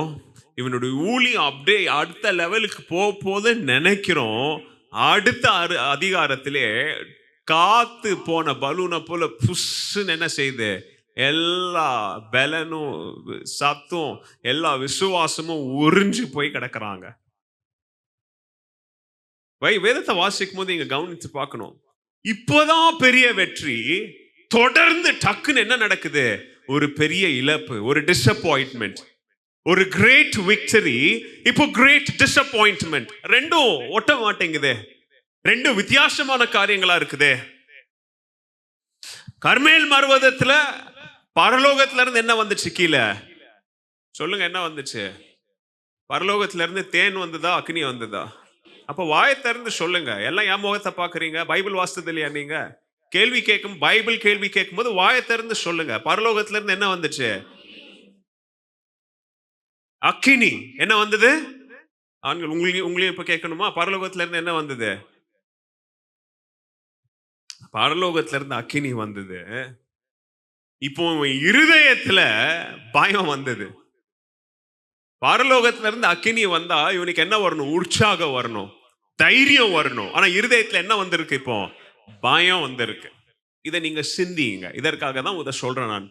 இவனுடைய ஊழியம் அப்படியே அடுத்த லெவலுக்கு போகுது நினைக்கிறோம். அடுத்த அதிகாரத்திலே காத்து போன பலூனை போல புஷ்ன்னு என்ன செய்யுது? எல்லா பலனும் சத்தும் எல்லா விசுவாசமும் உறிஞ்சு போய் கிடக்குறாங்க. வேதத்தை வாசிக்கும் போது இங்க கவனித்து பார்க்கணும். இப்போதான் பெரிய வெற்றி, தொடர்ந்து டக்குன்னு என்ன நடக்குது? ஒரு பெரிய இழப்பு, ஒரு டிசப்பாயின்ட்மெண்ட். ஒரு கிரேட் விக்டரி, இப்போ கிரேட் டிசப்பாயின்ட்மெண்ட். ரெண்டும் ஒட்ட மாட்டேங்குது. ரெண்டும் வித்தியாசமான காரியங்களா இருக்குது. கர்மேல் பர்வதத்துல பரலோகத்துல இருந்து என்ன வந்துச்சு கீழே? சொல்லுங்க, என்ன வந்துச்சு? பரலோகத்துல இருந்து தேன் வந்ததா, அக்னி வந்ததா? அப்ப வாயை திறந்து சொல்லுங்க. எல்லாம் என் முகத்தை பாக்குறீங்க? பைபிள் வாசித்தது இல்லையா நீங்க? கேள்வி கேட்கும், பைபிள் கேள்வி கேட்கும் போது வாயை திறந்து சொல்லுங்க. பரலோகத்துல இருந்து என்ன வந்துச்சு? அக்கினி. என்ன வந்தது? ஆண்கள் உங்களையும் இப்ப கேட்கணுமா? பரலோகத்துல இருந்து என்ன வந்தது? பரலோகத்துல இருந்து அக்கினி வந்தது. இப்போ இருதயத்துல பயம் வந்தது. பரலோகத்துல இருந்து அக்கினி வந்தா இவனுக்கு என்ன வரணும்? உற்சாகம் வரணும், தைரியம் வரணும். ஆனா இருதயத்துல என்ன வந்திருக்கு? இப்போ பயம் வந்திருக்கு. இதை நீங்க சிந்திங்க. இதற்காக தான் இதை சொல்றேன் நான்.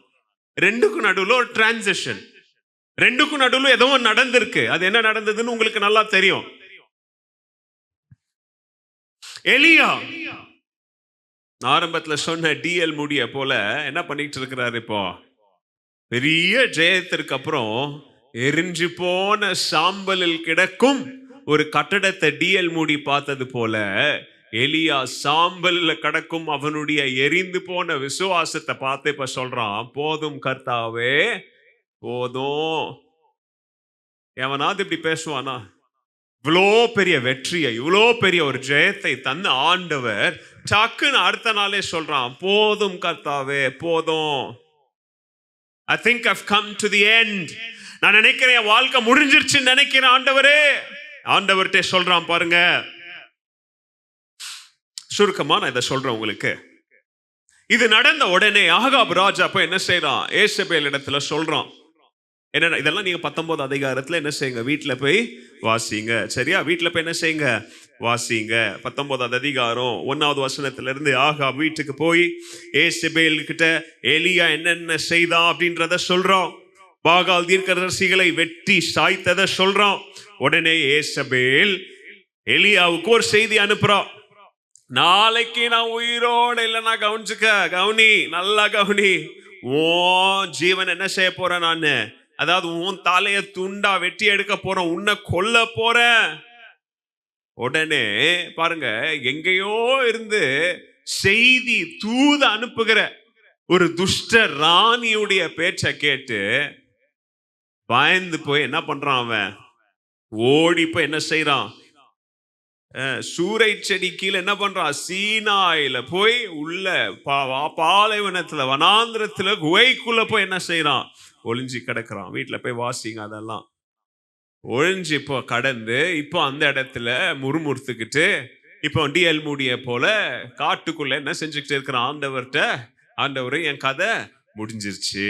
ரெண்டுக்கும் நடுவுல ஒரு டிரான்சிஷன், ரெண்டுக்கும் நடுவுல ஏதோ நடந்திருக்கு. அது என்ன நடந்ததுன்னு உங்களுக்கு நல்லா தெரியும். எலியா ஆரம்பத்துல சொன்ன டிஎல் முடிய போல என்ன பண்ணிட்டு இருக்கிறாரு? இப்போ பெரிய ஜெயத்திற்கு அப்புறம் எரிஞ்சு போன சாம்பலில் கிடக்கும் ஒரு கட்டடத்தை டிஎல் மூடி பார்த்தது போல எலியா சாம்பல்ல கிடக்கும் அவனுடைய எரிந்து போன விசுவாசத்தை பார்த்து இப்ப சொல்றான், போதும் கர்த்தாவே போதும். எவனாவது இப்படி பேசுவானா? இவ்வளோ பெரிய வெற்றியை, இவ்வளோ பெரிய ஒரு ஜெயத்தை தந்த ஆண்டவர் டக்குன்னு அடுத்த நாளே சொல்றான், போதும் கர்த்தாவே போதும். I think I've come to the end. நான் நினைக்கிறேன் என் வாழ்க்கை முடிஞ்சிருச்சுன்னு நினைக்கிறேன் ஆண்டவரே. ஆண்டவர்கிட்ட சொல்றான் பாருங்க. சுருக்கமா நான் இதை சொல்றேன் உங்களுக்கு. இது நடந்த உடனே ஆகாப் ராஜா போய் என்ன செய்யறான்? ஏசபேல் இடத்துல சொல்றான். என்ன இதெல்லாம் நீங்க 19 அதிகாரத்துல என்ன செய்யுங்க? வீட்டுல போய் வாசிங்க. சரியா? வீட்டுல போய் என்ன செய்யுங்க? வாசிங்க. 19 அதிகாரம் 1வது வசனத்துல இருந்து ஆகாப் வீட்டுக்கு போய் ஏசபேல் கிட்ட எலியா என்னென்ன செய்தான் அப்படின்றத சொல்றான். பாகால் தீர்க்கதரிசிகளை வெட்டி சாய்த்ததை சொல்றான். உடனே ஏசபேல் எலியாவுக்கு ஒரு செய்தி அனுப்புறான். நாளைக்கு நான் உயிரோட இல்லைன்னா கவனிச்சுக்க, கவுனி, நல்லா கவுனி, ஓ ஜீவன் என்ன செய்ய போறேன் நானு? அதாவது உன் தலைய துண்டா வெட்டி எடுக்க போறேன், உன்னை கொல்ல போறேன். உடனே பாருங்க, எங்கேயோ இருந்து செய்தி தூத அனுப்புகிற ஒரு துஷ்ட ராணியுடைய பேச்சை கேட்டு பயந்து போய் என்ன பண்றான்? அவன் ஓடி போய் என்ன செய்யறான்? சூறை செடி கீழே என்ன பண்றான்? சீனாயில போய் உள்ள பாலைவனத்துல வனாந்திரத்துல குகைக்குள்ள போய் என்ன செய்யறான்? ஒளிஞ்சு கிடக்குறான். வீட்டுல போய் வாசிங்க அதெல்லாம். ஒழிஞ்சு இப்போ கடந்து இப்போ அந்த இடத்துல முறுமுறுத்துக்கிட்டு இப்போ டிஎல் மூடிய போல காட்டுக்குள்ள என்ன செஞ்சுக்கிட்டு இருக்கிறான்? ஆண்டவர்கிட்ட, ஆண்டவரே என் கதை முடிஞ்சிருச்சு.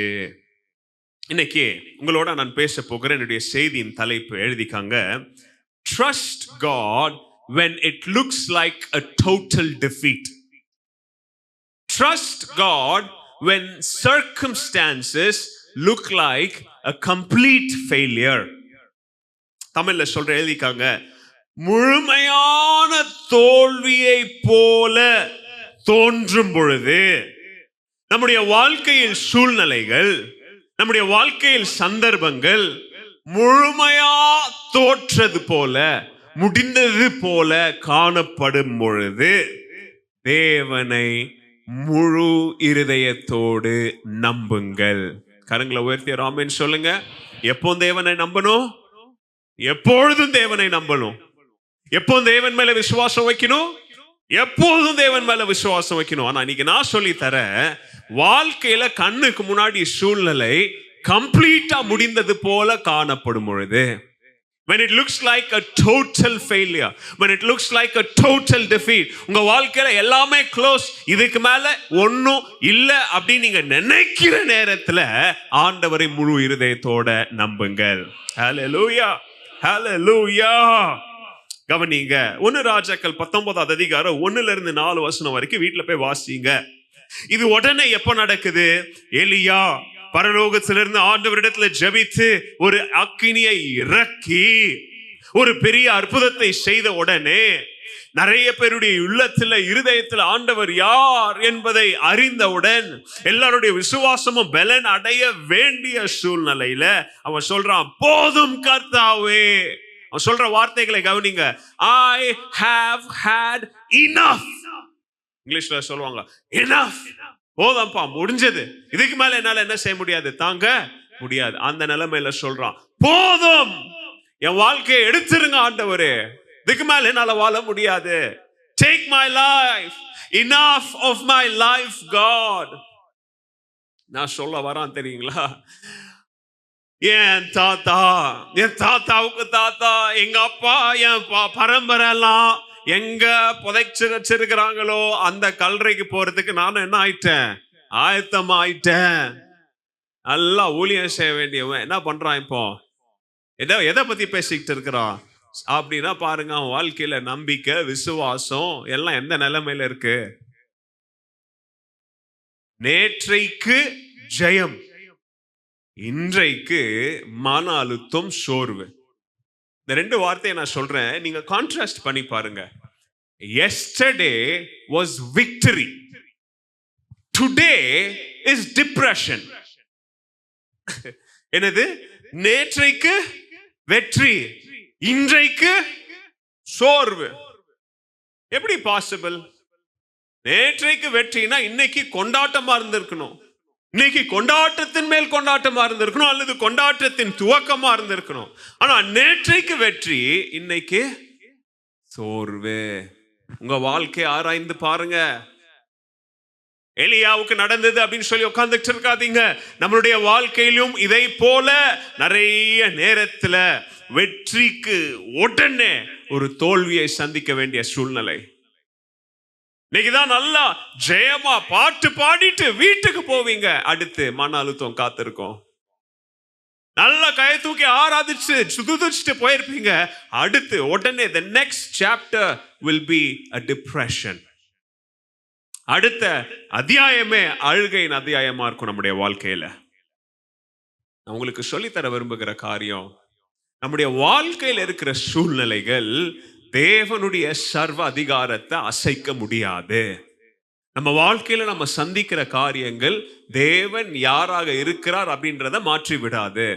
இன்னைக்கு உங்களோட நான் பேச போகிற என்னுடைய செய்தியின் தலைப்பு எழுதிக்காங்க, Trust God when it looks like a total defeat. Trust God when circumstances look like a complete failure. தமிழ்ல சொல்ற எழுதிக்காங்க, முழுமையான தோல்வியை போல தோன்றும் பொழுது நம்முடைய வாழ்க்கையில் சூழ்நிலைகள், நம்முடைய வாழ்க்கையில் சந்தர்ப்பங்கள் முழுமையா தோற்றது போல, முடிந்தது போல காணப்படும் பொழுது தேவனை முழு இருதயத்தோடு நம்புங்கள். கரங்களை உயர்த்தி ஆமென் சொல்லுங்க. எப்போ தேவனை நம்பணும்? எப்பொழுதும் தேவனை நம்பணும். எப்போ தேவன் மேல விசுவாசம் வைக்கணும்? எப்போதும் தேவன் மேல விசுவாசம் வைக்கணும். ஆனா இன்னைக்கு நான் சொல்லி தரேன், வாழ்க்கையில கண்ணுக்கு முன்னாடி சூழ்நிலை கம்ப்ளீட்டா முடிந்தது போல காணப்படும் பொழுது, when it looks like a total failure, when it looks like a total defeat, உங்க வாழ்க்கையில எல்லாமே க்ளோஸ், இதுக்கு மேல ஒன்னும் இல்ல அப்படின்னு நீங்க நினைக்கிற நேரத்துல ஆண்டவரை முழு இருதயத்தோட நம்புங்கள். ஹல்லேலூயா, ஹல்லேலூயா. கவனிங்க, 1 ராஜாக்கள் 19 அதிகாரம் 1-4 வசனம் வரைக்கும் வீட்டுல போய் வாசிங்க. இது உடனே எப்ப நடக்குது? எலியா பரலோகத்திலிருந்து ஆண்டவரிடத்துல ஜெபித்து ஒரு அக்கினியை இறக்கி ஒரு பெரிய அற்புதத்தை செய்த உடனே நிறைய பேருடைய உள்ளத்துல இருதயத்துல ஆண்டவர் யார் என்பதை அறிந்தவுடன் எல்லாருடைய விசுவாசமும் பலன் அடைய வேண்டிய சூழ்நிலையில அவன் சொல்றான், போதும் கர்த்தாவே. அவன் சொல்ற வார்த்தைகளை கவனிங்க. I have had enough. இங்கிலீஷ்ல சொல்லுவாங்க, enough. போதும்பா, முடிஞ்சது, இதுக்கு மேல என்னால என்ன செய்ய முடியாது, தாங்க முடியாது. அந்த நிலைமையில சொல்றான், போதும், என் வாழ்க்கையை எடுத்துருங்க ஆண்டவரே, இதுக்கு மேல என்னால வாழ முடியாது. Take my life, enough of my life God. நான் சொல்ல வரான் தெரியுங்களா? என் தாத்தாவுக்கு தாத்தா, எங்க அப்பா, என் பரம்பரை எல்லாம் எங்க புதைச்சு வச்சிருக்கிறாங்களோ அந்த கல்லறைக்கு போறதுக்கு நானும் என்ன ஆயிட்டேன், ஆயத்தமாயிட்டேன். நல்லா ஊழியம் செய்ய வேண்டியவன் என்ன பண்றான் இப்போ? எதை பத்தி பேசிக்கிட்டு இருக்கிறான் அப்படின்னா பாருங்க, அவன் வாழ்க்கையில நம்பிக்கை, விசுவாசம் எல்லாம் எந்த நிலைமையில இருக்கு? நேற்றைக்கு ஜெயம், இன்றைக்கு மன அழுத்தம், சோர்வு. இந்த 2 வார்த்தையை நான் சொல்றேன், நீங்க கான்ட்ராஸ்ட் பண்ணி பாருங்க. Yesterday was victory, today is depression. என்னது? நேற்றைக்கு வெற்றி, இன்றைக்கு சோர்வு. எப்படி பாசிபிள்? நேற்றைக்கு வெற்றினா இன்னைக்கு கொண்டாட்டமா இருந்திருக்கணும், இன்னைக்கு கொண்டாட்டத்தின் மேல் கொண்டாட்டமா இருந்திருக்கணும், அல்லது கொண்டாட்டத்தின் துவக்கமா இருந்திருக்கணும். ஆனா நேற்றைக்கு வெற்றி, இன்னைக்கு சோர்வு. உங்க வாழ்க்கையை ஆராய்ந்து பாருங்க. எலியாவுக்கு நடந்தது அப்படின்னு சொல்லி உட்கார்ந்துட்டு இருக்காதீங்க. நம்மளுடைய வாழ்க்கையிலும் இதை போல நிறைய நேரத்துல வெற்றிக்கு உடனே ஒரு தோல்வியை சந்திக்க வேண்டிய சூழ்நிலை. இன்னைக்குதான் நல்லா ஜெயமா பாட்டு பாடிட்டு வீட்டுக்கு போவீங்க, அடுத்து மன அழுத்தம் காத்திருக்கும். நல்லா கையை தூக்கி ஆராதிச்சு சுதுதிச்சுட்டு போயிருப்பீங்க, அடுத்து உடனே the next chapter will be a depression. அடுத்த அத்தியாயமே அழுகையின் அத்தியாயமா இருக்கும் நம்முடைய வாழ்க்கையில. நான் உங்களுக்கு சொல்லித்தர விரும்புகிற காரியம், நம்முடைய வாழ்க்கையில் இருக்கிற சூழ்நிலைகள் தேவனுடைய சர்வ அதிகாரத்தை அசைக்க முடியாது. நம்ம வாழ்க்கையில நம்ம சந்திக்கிற காரியங்கள் தேவன் யாராக இருக்கிறார் அப்படின்றத மாற்றி விடாது.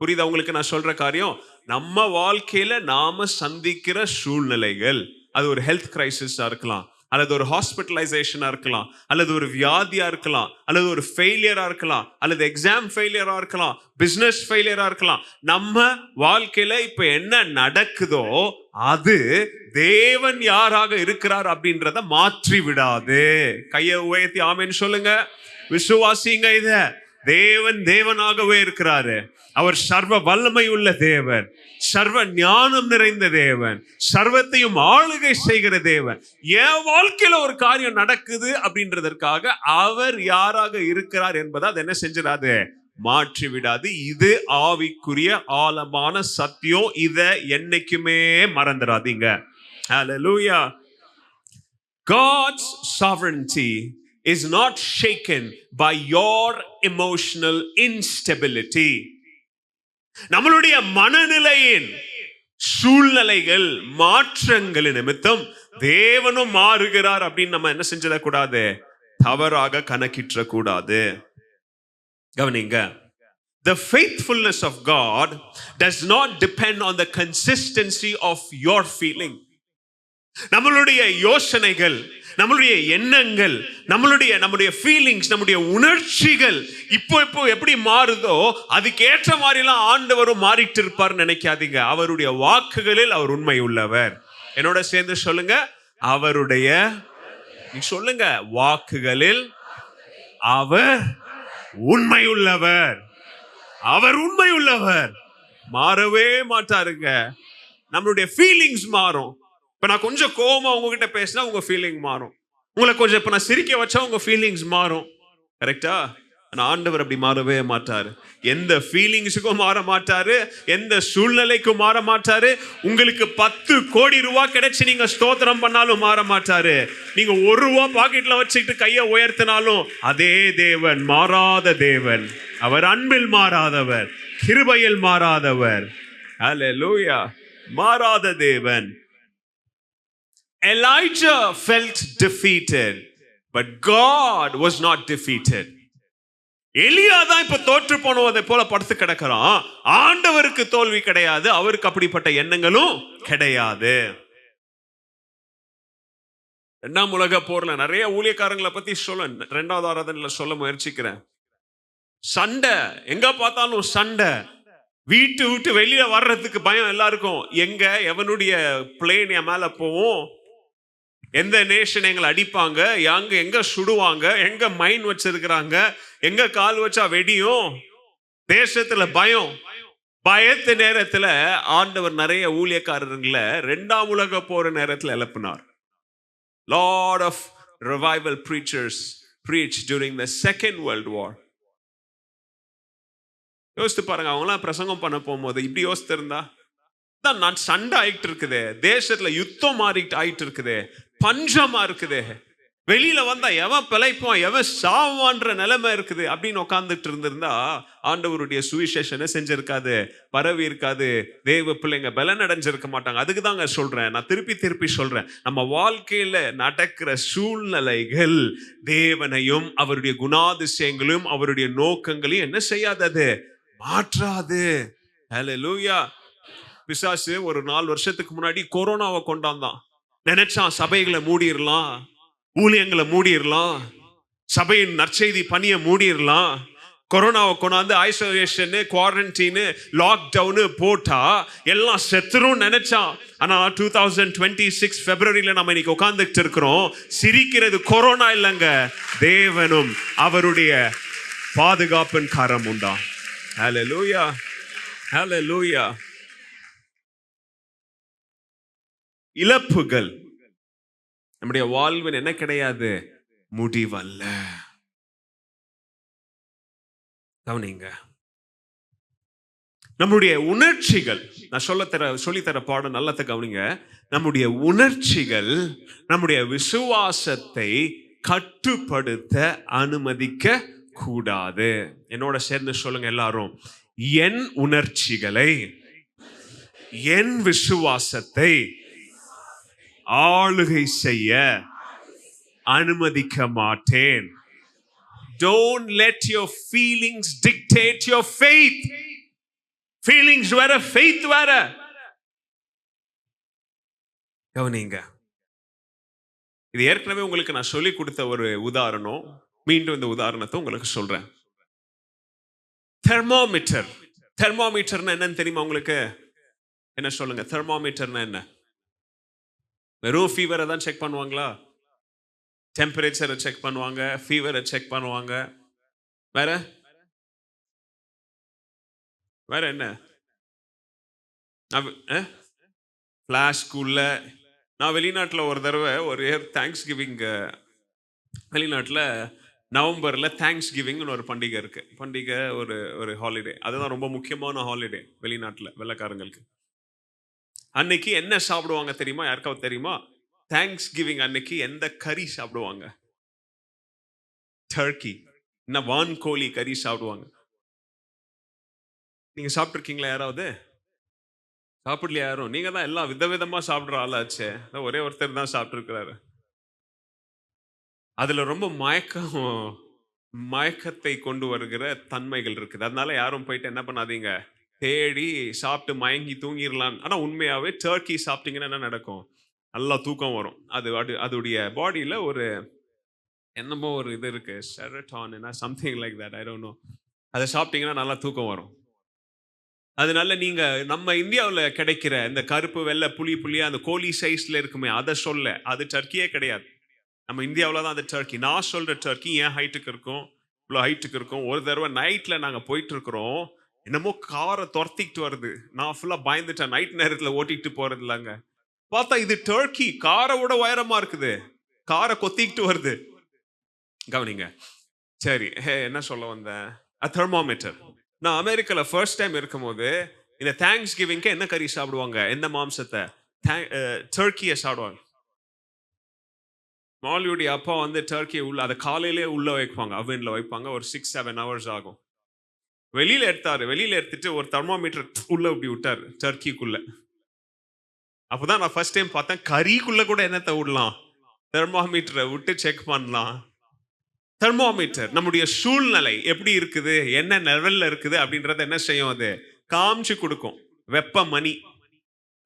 புரியுதா உங்களுக்கு நான் சொல்ற காரியம்? நம்ம வாழ்க்கையில நாம சந்திக்கிற சூழ்நிலைகள், அது ஒரு ஹெல்த் கிரைசிஸா இருக்கலாம், அல்லது ஒரு ஹாஸ்பிட்டலைசேஷனா இருக்கலாம், அல்லது ஒரு வியாதியா இருக்கலாம், அல்லது ஒரு ஃபெயிலியரா இருக்கலாம், அல்லது எக்ஸாம் ஃபெயிலியரா இருக்கலாம், பிசினஸ் ஃபெயிலியரா இருக்கலாம். நம்ம வாழ்க்கையில இப்ப என்ன நடக்குதோ அது தேவன் யாராக இருக்கிறார் அப்படின்றத மாற்றி விடாது. கையை உயர்த்தி ஆமென் சொல்லுங்க. விசுவாசிங்க இத. தேவன் தேவனாகவே இருக்கிறாரு. அவர் சர்வ வல்லமை உள்ள தேவன், சர்வ ஞானம் நிறைந்த தேவன், சர்வத்தையும் ஆளுகை செய்கிற தேவன். என் வாழ்க்கையில ஒரு காரியம் நடக்குது அப்படின்றதற்காக அவர் யாராக இருக்கிறார் என்பதை அது என்ன செஞ்சிடாது, மாற்றி விடாது. இது ஆவிக்குரிய ஆழமான சத்தியம். இத என்னைக்குமே மறந்துடாதீங்க. Hallelujah. God's sovereignty is not shaken by your emotional instability. நம்மளுடைய மனநிலையின் சூழ்நிலைகள் மாற்றங்கள் நிமித்தம் தேவனும் மாறுகிறார் அப்படின்னு நம்ம என்ன செஞ்சிட கூடாது, தவறாக கணக்கிட்ட கூடாது. கவனிங்க, the faithfulness of God does not depend on the consistency of your feeling. நம்மளுடைய யோசனைகள், நம்மளுடைய எண்ணங்கள், நம்முடைய ஃபீலிங்ஸ், நம்முடைய உணர்ச்சிகள் இப்போ எப்படி மாறுதோ அதுக்கு ஏற்ற மாதிரிலாம் ஆண்டவரும் மாறிட்டு இருப்பார் நினைக்காதீங்க. அவருடைய வாக்குகளில் அவர் உண்மை உள்ளவர். என்னோட சேர்ந்து சொல்லுங்க, அவருடைய, நீ சொல்லுங்க, வாக்குகளில் அவர் உண்மை உள்ளவர். அவர் உண்மை உள்ளவர், மாறவே மாட்டாருங்க. நம்மளுடைய ஃபீலிங்ஸ் மாறும். இப்ப நான் கொஞ்சம் கோவமா உங்ககிட்ட பேசினா உங்க ஃபீலிங் மாறும். உங்களை கொஞ்சம் இப்ப நான் சிரிக்க வச்சா உங்க ஃபீலிங்ஸ் மாறும். கரெக்டா? ஆண்டவர் அப்படி மாறவே மாட்டாரு. எந்த ஃபீலிங்ஸுக்கும் மாற மாட்டாரு, எந்த சூழ்நிலைக்கும் மாற மாட்டாரு. உங்களுக்கு 10 கோடி ரூபாய் கிடைச்சு நீங்க ஸ்தோத்திரம் பண்ணாலும் மாற மாட்டாரு. நீங்க 1 ரூபாய் பாக்கெட்ல வச்சுக்கிட்டு கையை உயர்த்தினாலும் அதே தேவன், மாறாத தேவன். அவர் அன்பில் மாறாதவர், கிருபையில் மாறாதவர். ஹல்லேலூயா, மாறாத தேவன். Elijah felt defeated, but God was not defeated. எலியா தான் இப்ப தோற்று போனதை போல படுத்து கிடக்கிறான். ஆண்டவருக்கு தோல்வி கிடையாது, அவருக்கு அப்படிப்பட்ட எண்ணங்களும் கிடையாது. 2ஆம் உலக போர்ல நிறைய ஊழியக்காரங்களை பத்தி சொல்ல 2வது ஆராதனையில சொல்ல முயற்சிக்கிறேன். சண்டை, எங்க பார்த்தாலும் சண்டை. வீட்டு விட்டு வெளியில வர்றதுக்கு பயம் எல்லாருக்கும். எங்க எவனுடைய பிளேன் என் மேல போவோம், எந்த நேஷன் எங்களை அடிப்பாங்க, எங்க சுடுவாங்க, எங்க மைன் வச்சிருக்கிறாங்க, எங்க கால் வச்சா வெடியும். தேசத்துல பயம். பயத்து நேரத்துல ஆண்டவர் நிறைய ஊழியக்காரர்களை 2ஆம் உலக போற நேரத்துல எழுப்பினார். Lot of revival preachers preached during the Second World War. யோசித்து பாருங்க, அவங்களாம் பிரசங்கம் பண்ண போகும்போது இப்படி யோசித்து இருந்தா தான், நான் சண்டை ஆயிட்டு இருக்குதே, தேசத்துல யுத்தம் ஆயிட்டு இருக்குதே, பஞ்சமா இருக்குதே, வெளியில வந்தா எவன் பிழைப்பான் எவன் சாவான்ற நிலைமை இருக்குது அப்படின்னு உட்கார்ந்துட்டு இருந்திருந்தா ஆண்டவருடைய சுவிசேஷனை செஞ்சிருக்காது, பரவி இருக்காது, தேவ பிள்ளைங்க பலன் அடைஞ்சிருக்க மாட்டாங்க. அதுக்கு தாங்க சொல்றேன், நான் திருப்பி சொல்றேன், நம்ம வாழ்க்கையில நடக்கிற சூழ்நிலைகள் தேவனையும் அவருடைய குணாதிசயங்களையும் அவருடைய நோக்கங்களையும் என்ன செய்யாதது, மாற்றாது. ஹல்லேலூயா. பிசாசு ஒரு 4 வருஷத்துக்கு முன்னாடி கொரோனாவை கொண்டாந்தான். நினைச்சான் சபைகளை மூடிடலாம், ஊழியங்களை மூடிடலாம், சபையின் நற்செய்தி பணியை மூடிடலாம். கொரோனாவை கொண்டாந்து ஐசோலேஷன், குவாரண்டைனு, லாக்டவுனு போட்டா எல்லாம் செத்துரும் நினைச்சான். ஆனா 2026 பிப்ரவரியில நம்ம இன்னைக்கு உட்கார்ந்துட்டு இருக்கிறோம். சிரிக்கிறது கொரோனா இல்லைங்க, தேவனும் அவருடைய பாதுகாப்பின் கரம் உண்டா. ஹல்லேலூயா, ஹல்லேலூயா. இழப்புகள் நம்முடைய வாழ்வின் என்ன கிடையாது, முடிவல்ல. கவனிங்க, நம்முடைய உணர்ச்சிகள், நான் சொல்லித்தர பாடம் நல்லத கவனிங்க. நம்முடைய உணர்ச்சிகள் நம்முடைய விசுவாசத்தை கட்டுப்படுத்த அனுமதிக்க கூடாது. என்னோட சேர்ந்து சொல்லுங்க எல்லாரும், என் உணர்ச்சிகளை, என் விசுவாசத்தை ஆளுகை செய்ய அனுமதிக்க மாட்டேன். Don't let your feelings dictate your faith. Feelings வேற, faith வேற. கவனிங்க, இது ஏற்கனவே உங்களுக்கு நான் சொல்லி கொடுத்த ஒரு உதாரணம். மீண்டும் இந்த உதாரணத்தை உங்களுக்கு சொல்றேன். தெர்மோமீட்டர். தெர்மோமீட்டர்னா என்னன்னு தெரியுமா உங்களுக்கு? என்ன சொல்லுங்க, தெர்மோமீட்டர்னா என்ன? வெறும் ஃபீவரை தான் செக் பண்ணுவாங்களா? டெம்பரேச்சரை செக் பண்ணுவாங்க, ஃபீவரை செக் பண்ணுவாங்க. வேற வேற என்ன? ஃபிளாஷ் ஸ்கூல்ல நான் வெளிநாட்டில் ஒரு தடவை ஒரு தேங்க்ஸ் கிவிங், வெளிநாட்டில் நவம்பரில் தேங்க்ஸ் கிவிங்னு ஒரு பண்டிகை இருக்கு. பண்டிகை ஒரு ஹாலிடே, அதுதான் ரொம்ப முக்கியமான ஹாலிடே வெளிநாட்டில் வெள்ளைக்காரங்களுக்கு. அன்னைக்கு என்ன சாப்பிடுவாங்க தெரியுமா? யாருக்காவது தெரியுமா? தேங்க்ஸ் கிவிங் அன்னைக்கு எந்த கறி சாப்பிடுவாங்க? டர்க்கி. என்ன வான்கோழி கறி சாப்பிடுவாங்க. நீங்க சாப்பிட்டுருக்கீங்களா யாராவது? சாப்பிடலையா யாரும்? நீங்க தான் எல்லாம் விதவிதமா சாப்பிடுற ஆளாச்சே. ஒரே ஒருத்தர் தான் சாப்பிட்டுருக்கிறாரு. அதுல ரொம்ப மயக்கத்தை கொண்டு வருகிற தன்மைகள் இருக்குது. அதனால யாரும் போயிட்டு என்ன பண்ணாதீங்க, தேடி சாப்பிட்டு மயங்கி தூங்கிடலாம். ஆனா உண்மையாவே டர்க்கி சாப்பிட்டீங்கன்னா என்ன நடக்கும்? நல்லா தூக்கம் வரும். அதுடைய பாடியில ஒரு என்னமோ ஒரு இது இருக்கு, serotonin something like that, I don't know. அதை சாப்பிட்டீங்கன்னா நல்லா தூக்கம் வரும். அதனால நீங்க நம்ம இந்தியாவில் கிடைக்கிற இந்த கருப்பு வெள்ளை புளியா அந்த கோழி சைஸ்ல இருக்குமே, அதை சொல்ல, அது டர்க்கியே கிடையாது. நம்ம இந்தியாவில் தான் அந்த டர்க்கி. நான் சொல்ற டர்க்கி என் ஹைட்டுக்கு இருக்கும், இவ்வளோ ஹைட்டுக்கு இருக்கும். ஒரு தடவை நைட்ல நாங்கள் போயிட்டு இருக்கிறோம், என்னமோ காரை துரத்திக்கிட்டு வருது. நான் ஃபுல்லாக பயந்துட்டேன், நைட் நேரத்தில் ஓட்டிட்டு போறது இல்லைங்க. பார்த்தா இது டர்க்கி, காரை விட உயரமா இருக்குது, காரை கொத்திக்கிட்டு வருது. கவனிங்க. சரி, என்ன சொல்ல வந்தேன்? தெர்மோமீட்டர். நான் அமெரிக்காவில் ஃபர்ஸ்ட் டைம் இருக்கும்போது இந்த தேங்க்ஸ் கிவிங்க்கு என்ன கறி சாப்பிடுவாங்க? எந்த மாம்சத்தை? டர்க்கியை சாப்பிடுவாங்க. மாலியுடைய அப்பா வந்து டர்க்கியை அதை காலையிலே உள்ள வைப்பாங்க, அவன்ல வைப்பாங்க. ஒரு 6-7 hours ஆகும். வெளியில எடுத்துட்டு ஒரு தெர்மோமீட்டர் உள்ள இப்படி விட்டாரு டர்க்கிக்குள்ள. அப்பதான் நான் ஃபர்ஸ்ட் டைம் பார்த்தேன், கறிக்குள்ள கூட என்னத்தை விடலாம், தெர்மோமீட்டரை விட்டு செக் பண்ணலாம். தெர்மோமீட்டர் நம்முடைய சூழ்நிலை எப்படி இருக்குது, என்ன லெவல்ல இருக்குது அப்படின்றத என்ன செய்யும், அது காமிச்சு கொடுக்கும். வெப்ப மணி